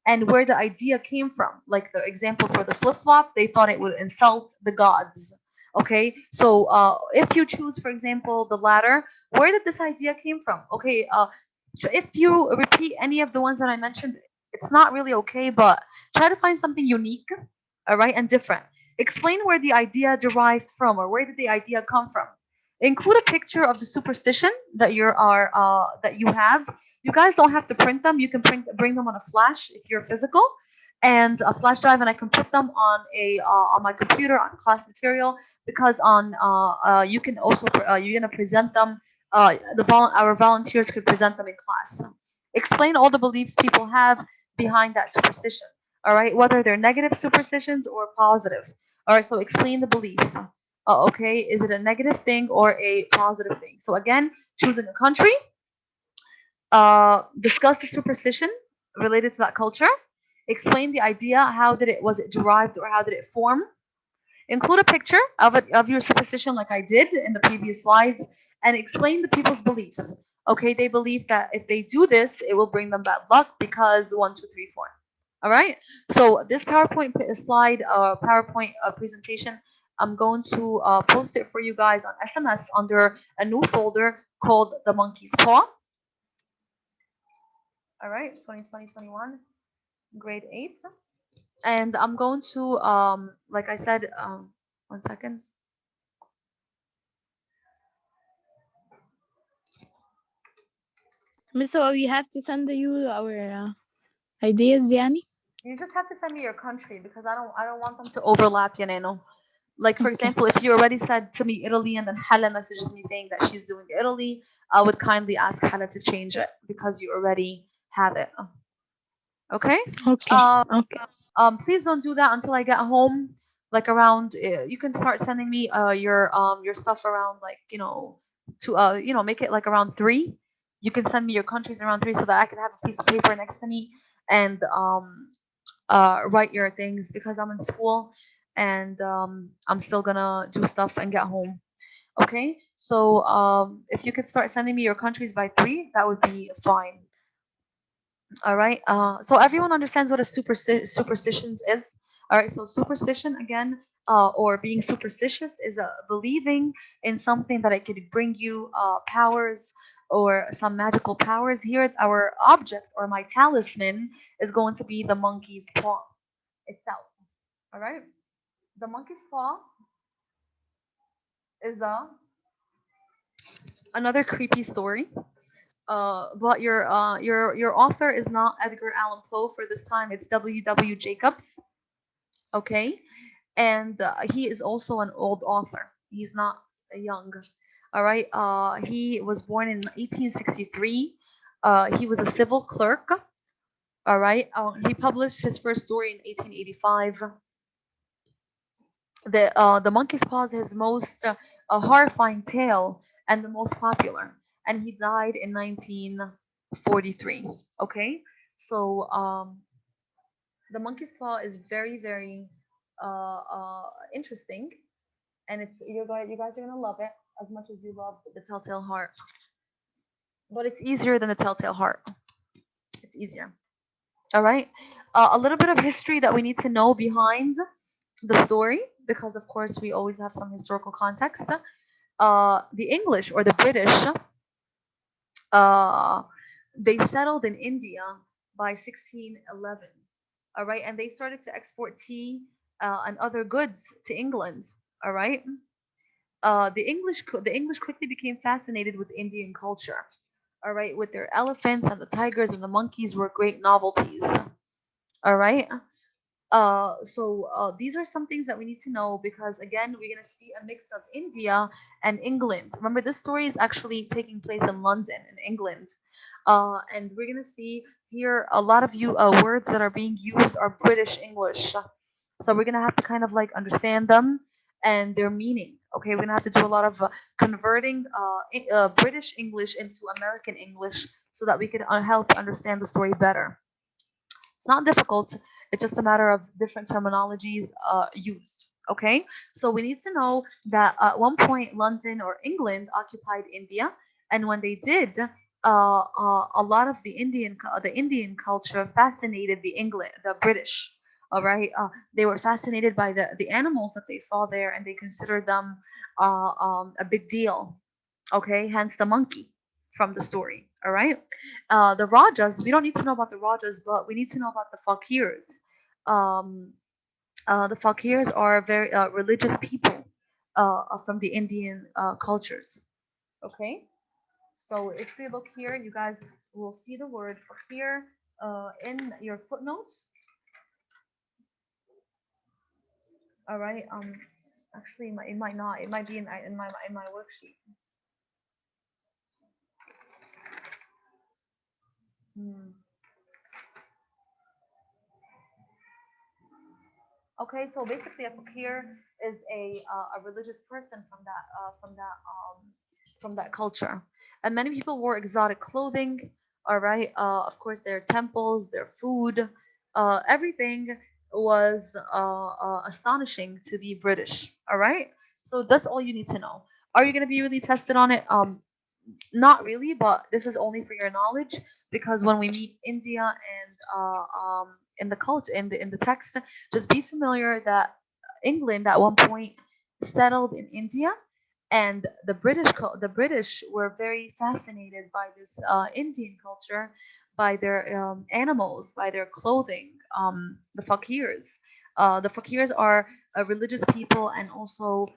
and where the idea came from. Like the example for the flip flop, they thought it would insult the gods. Okay, so if you choose, for example, the latter, where did this idea came from? Okay, if you repeat any of the ones that I mentioned, it's not really okay, but try to find something unique, all right, and different. Explain where the idea derived from, or where did the idea come from. Include a picture of the superstition that you have. You guys don't have to print them. You can bring them on a flash if you're physical, and a flash drive, and I can put them on my computer on class material, because you can also you're gonna present them. Our volunteers could present them in class. Explain all the beliefs people have behind that superstition. All right, whether they're negative superstitions or positive. All right, so explain the belief. Okay, is it a negative thing or a positive thing? So again, choosing a country, discuss the superstition related to that culture, explain the idea, was it derived or how did it form? Include a picture of your superstition like I did in the previous slides, and explain the people's beliefs. Okay, they believe that if they do this, it will bring them bad luck because 1, 2, 3, 4. All right. So this PowerPoint presentation, I'm going to post it for you guys on SMS under a new folder called the Monkey's Paw. All right, 2020-21, grade 8. And I'm going to, like I said, 1 second. Miss, so we have to send you our ideas يعني. You just have to send me your country because I don't want them to overlap, you know. Like for Okay. example, if you already said to me Italy and then Hala messages me saying that she's doing Italy, I would kindly ask Hala to change it because you already have it. Okay? Okay. Okay. Please don't do that until I get home. Like around, you can start sending me your stuff around like to make it like around 3. You can send me your countries around 3 so that I can have a piece of paper next to me and write your things because I'm in school and I'm still gonna do stuff and get home. Okay, so if you could start sending me your countries by 3, that would be fine. All right. So everyone understands what a superstitions is. All right. So superstition again, or being superstitious, is believing in something that it could bring you powers or some magical powers. Here, our object or my talisman is going to be the monkey's paw itself. All right. The monkey's paw is another creepy story. But your author is not Edgar Allan Poe for this time. It's W. Jacobs. Okay, and he is also an old author. He's not young. All right. He was born in 1863. He was a civil clerk. All right. He published his first story in 1885. The monkey's paw is his most horrifying tale and the most popular, and he died in 1943. Okay, so the monkey's paw is very interesting, and you guys are gonna love it as much as you love the Telltale Heart. But it's easier than the Telltale Heart. It's easier. All right. A little bit of history that we need to know behind the story, because of course we always have some historical context. The English or the British, uh, they settled in India by 1611. All right, and they started to export tea and other goods to England. All right. The English quickly became fascinated with Indian culture. All right, with their elephants and the tigers and the monkeys were great novelties. All right. So these are some things that we need to know because again, we're gonna see a mix of India and England. Remember, this story is actually taking place in London, in England, and we're gonna see here a lot of you words that are being used are British English. So we're gonna have to kind of like understand them and their meaning. Okay, we're gonna have to do a lot of converting British English into American English so that we can help understand the story better. It's not difficult. It's just a matter of different terminologies used. Okay, so we need to know that at one point London or England occupied India, and when they did, a lot of the Indian culture fascinated the British. All right, they were fascinated by the animals that they saw there, and they considered them a big deal. Okay, hence the monkey from the story. All right. The Rajas, we don't need to know about the Rajas, but we need to know about the Fakirs. Um, the Fakirs are very religious people from the Indian cultures. Okay. So if we look here, you guys will see the word Fakir in your footnotes. All right. Actually, it might not. It might be in my worksheet. Hmm. Okay, so basically, a fakir is a religious person from that culture, and many people wore exotic clothing. All right, of course, their temples, their food, everything was astonishing to the British. All right, so that's all you need to know. Are you going to be really tested on it? Not really, but this is only for your knowledge because when we meet India and in the culture in the text, just be familiar that England at one point settled in India, and the British were very fascinated by this Indian culture, by their animals, by their clothing, the fakirs. The fakirs are religious people, and also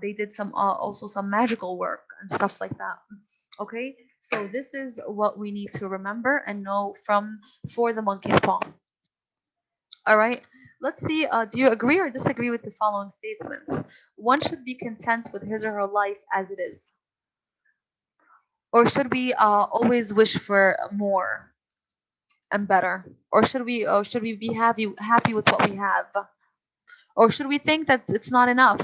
they did some also some magical work and stuff like that. Okay, so this is what we need to remember and know from for the monkey's paw. All right. Let's see. Do you agree or disagree with the following statements? One should be content with his or her life as it is, or should we always wish for more and better, or should we be happy with what we have, or should we think that it's not enough?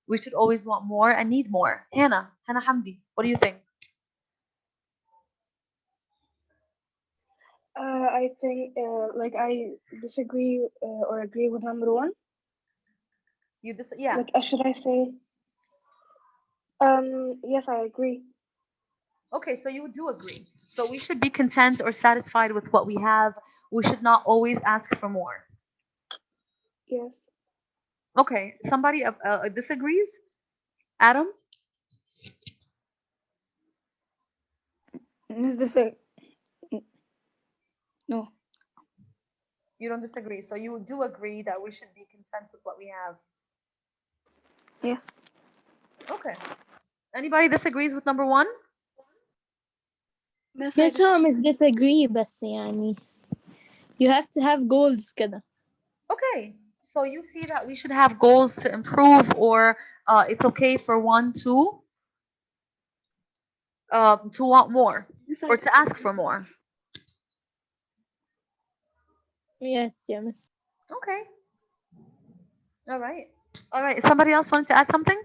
We should always want more and need more. Hannah Hamdi, what do you think? I think like I disagree or agree with number one. Yeah. Like should I say? Yes, I agree. Okay, so you do agree. So we should be content or satisfied with what we have. We should not always ask for more. Yes. Okay, somebody disagrees? Adam? Miss this a- no. You don't disagree. So you do agree that we should be content with what we have. Yes. Okay. Anybody disagrees with number one? بس هو مش disagree بس يعني you have to have goals كده. Okay. So you see that we should have goals to improve, or it's okay for one to want more or to ask for more. Yes, yes. Okay. All right. All right. Somebody else wanted to add something?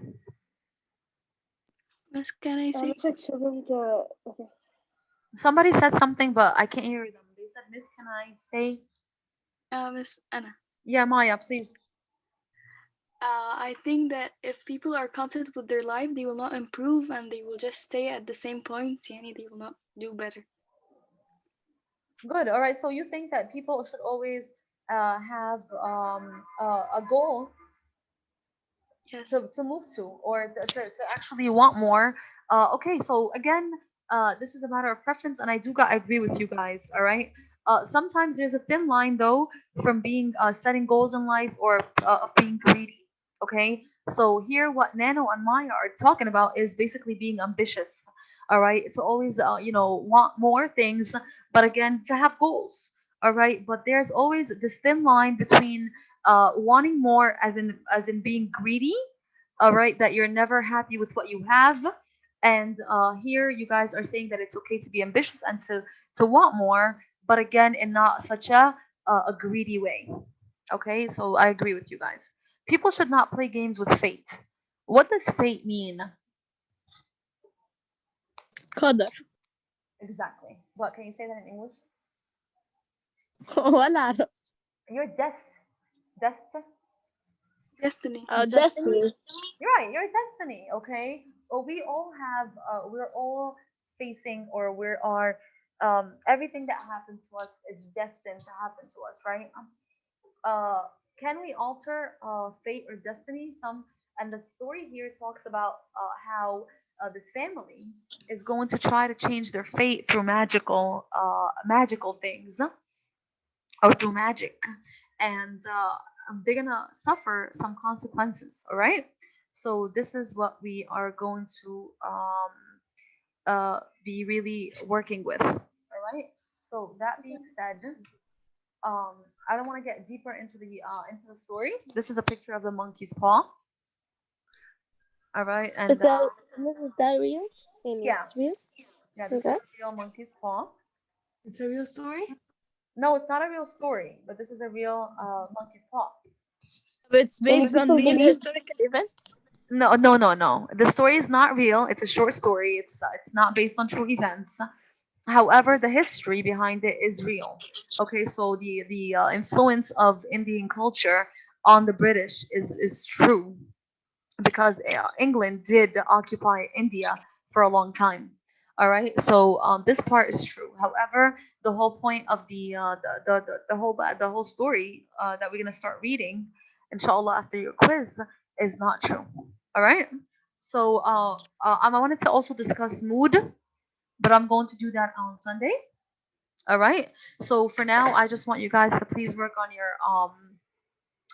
Miss, can I say? Miss, it shouldn't. Okay. Somebody said something, but I can't hear them. They said, Miss, can I say? Miss Anna. Yeah, Maya, please. I think that if people are content with their life, they will not improve and they will just stay at the same point. Yani they will not do better. Good. All right. So you think that people should always have a goal Yes. to move to, or to actually want more. Okay. So again, this is a matter of preference, and I agree with you guys. All right. Sometimes there's a thin line though from being setting goals in life or of being greedy. Okay. So here, what Nano and Maya are talking about is basically being ambitious. All right. To always want more things, but again to have goals. All right. But there's always this thin line between wanting more as in being greedy, all right, that you're never happy with what you have, and here you guys are saying that it's okay to be ambitious and to want more, but again in not such a greedy way. Okay, so I agree with you guys. People should not play games with fate. What does fate mean? قدر. Exactly. What, can you say that in English? ولا أعرف. Your Destiny. Destiny. You're right, your destiny, okay? Well, we all have, we're all facing, or we are, everything that happens to us is destined to happen to us, right? Uh, can we alter fate or destiny? And the story here talks about how this family is going to try to change their fate through magical things, or through magic, and they're gonna suffer some consequences. All right, so this is what we are going to be really working with. All right, so that being said, I don't want to get deeper into the story. This is a picture of the monkey's paw. All right, and Is that real? yeah, It's real? yeah, this is a real monkey's paw. It's a real story? No, it's not a real story, but this is a real monkey's paw. But it's based on real historical events? No, no, no, no. The story is not real. It's a short story. It's not based on true events. However, the history behind it is real. Okay, so the influence of Indian culture on the British is true, because England did occupy India for a long time. All right, so this part is true. However, the whole point of the whole story that we're gonna start reading, inshallah, after your quiz, is not true. All right. So I wanted to also discuss mood, but I'm going to do that on Sunday. All right. So for now, I just want you guys to please work on your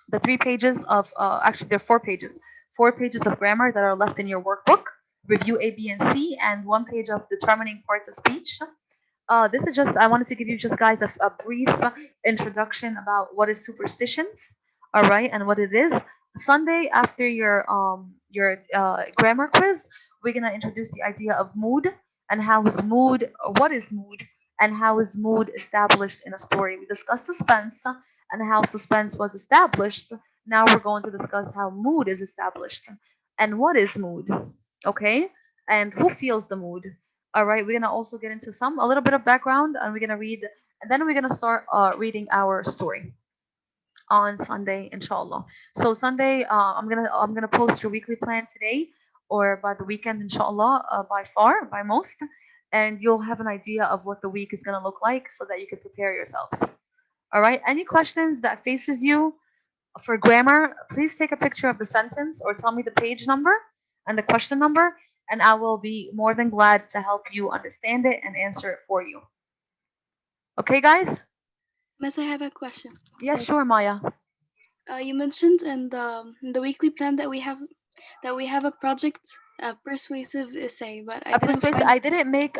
the 3 pages of actually there are 4 pages, 4 pages of grammar that are left in your workbook. Review A, B, and C, and 1 page of determining parts of speech. This is just, I wanted to give you just guys a brief introduction about what is superstitions, all right, and what it is. Sunday after your grammar quiz, we're gonna introduce the idea of mood and how is mood, or what is mood, and how is mood established in a story. We discussed suspense and how suspense was established. Now we're going to discuss how mood is established and what is mood, okay, and who feels the mood. All right, we're gonna also get into a little bit of background, and we're gonna read, and then we're gonna start reading our story on Sunday, inshallah. So Sunday, I'm gonna post your weekly plan today, or by the weekend, inshallah, by most, and you'll have an idea of what the week is gonna look like, so that you can prepare yourselves. All right. Any questions that faces you for grammar? Please take a picture of the sentence or tell me the page number and the question number, and I will be more than glad to help you understand it and answer it for you. Okay, guys? Miss, I have a question. Yes, sure, Maya. You mentioned in the weekly plan that we have a project, a persuasive essay, but I A didn't persuasive. find. I didn't make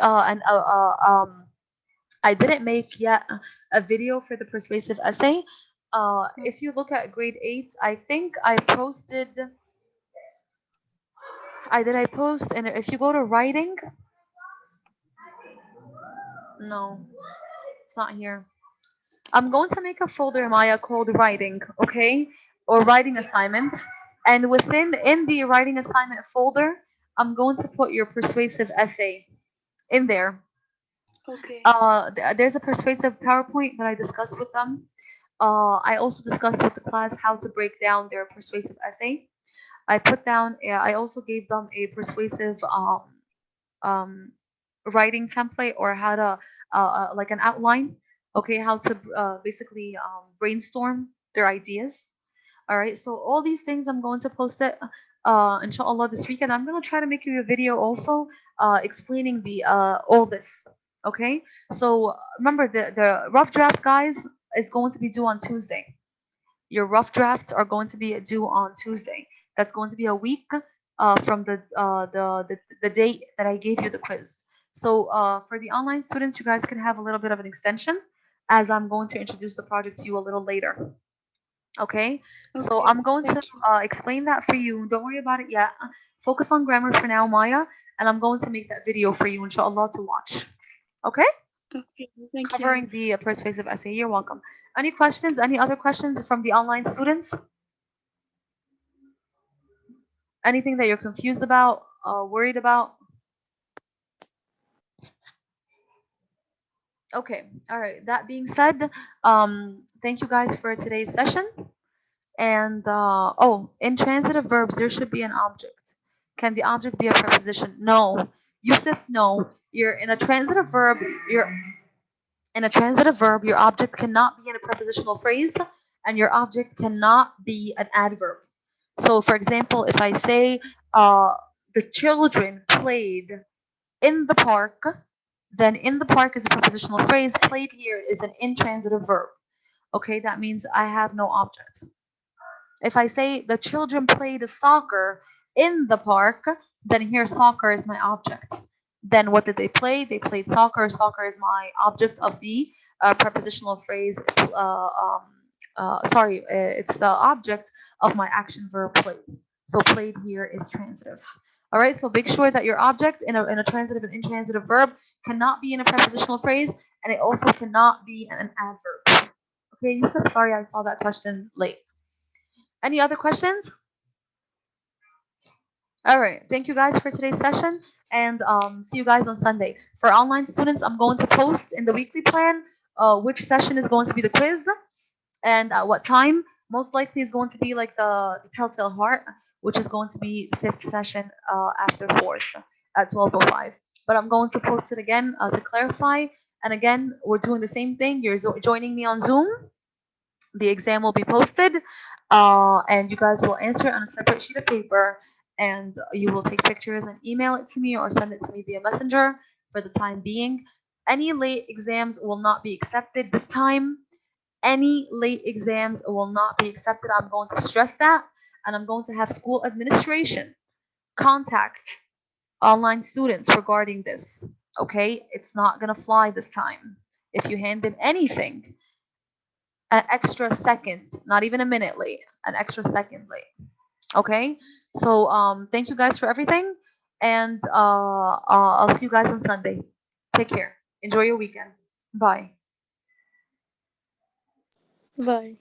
I didn't make yet a video for the persuasive essay. If you look at grade 8, I think I posted. I post, and if you go to writing, no, it's not here. I'm going to make a folder, Maya, called writing, okay? Or writing assignment. And in the writing assignment folder, I'm going to put your persuasive essay in there. Okay. There's a persuasive PowerPoint that I discussed with them. I also discussed with the class how to break down their persuasive essay. I also gave them a persuasive um, writing template, or how to like an outline, okay, how to basically brainstorm their ideas. All right, so all these things I'm going to post it inshallah this weekend. I'm going to try to make you a video also explaining the all this, okay. So remember, the rough draft, guys, is going to be due on Tuesday. Your rough drafts are going to be due on Tuesday. That's going to be a week from the date that I gave you the quiz. So for the online students, you guys can have a little bit of an extension, as I'm going to introduce the project to you a little later. Okay, so Okay. I'm going to Thank you. explain that for you. Don't worry about it yet. Focus on grammar for now, Maya, and I'm going to make that video for you, inshallah, to watch. Okay? Okay. Thank you. Covering the persuasive essay. You're welcome. Any questions? Any other questions from the online students? Anything that you're confused about, worried about? Okay. All right. That being said, thank you guys for today's session. And oh, intransitive verbs, there should be an object. Can the object be a preposition? No. Yusuf, no. You're in a transitive verb. You're in a transitive verb. Your object cannot be in a prepositional phrase, and your object cannot be an adverb. So, for example, if I say the children played in the park, then in the park is a prepositional phrase. Played here is an intransitive verb. Okay, that means I have no object. If I say the children played soccer in the park, then here soccer is my object. Then what did they play? They played soccer. Soccer is my object of the prepositional phrase. It's the object of my action verb played. So played here is transitive. All right, so make sure that your object in a transitive and intransitive verb cannot be in a prepositional phrase, and it also cannot be an adverb. Okay, Yusuf, sorry I saw that question late. Any other questions? All right. Thank you guys for today's session, and see you guys on Sunday. For online students, I'm going to post in the weekly plan which session is going to be the quiz and at what time. Most likely is going to be like the Telltale Heart, which is going to be the fifth session after fourth at 12:05. But I'm going to post it again to clarify. And again, we're doing the same thing. You're joining me on Zoom. The exam will be posted, and you guys will answer it on a separate sheet of paper, and you will take pictures and email it to me or send it to me via messenger for the time being. Any late exams will not be accepted this time. Any late exams will not be accepted. I'm going to stress that, and I'm going to have school administration contact online students regarding this. Okay, it's not gonna fly this time. If you hand in anything an extra second, not even a minute late, an extra second late. Okay, so thank you guys for everything, and I'll see you guys on Sunday. Take care. Enjoy your weekend. Bye. Bye.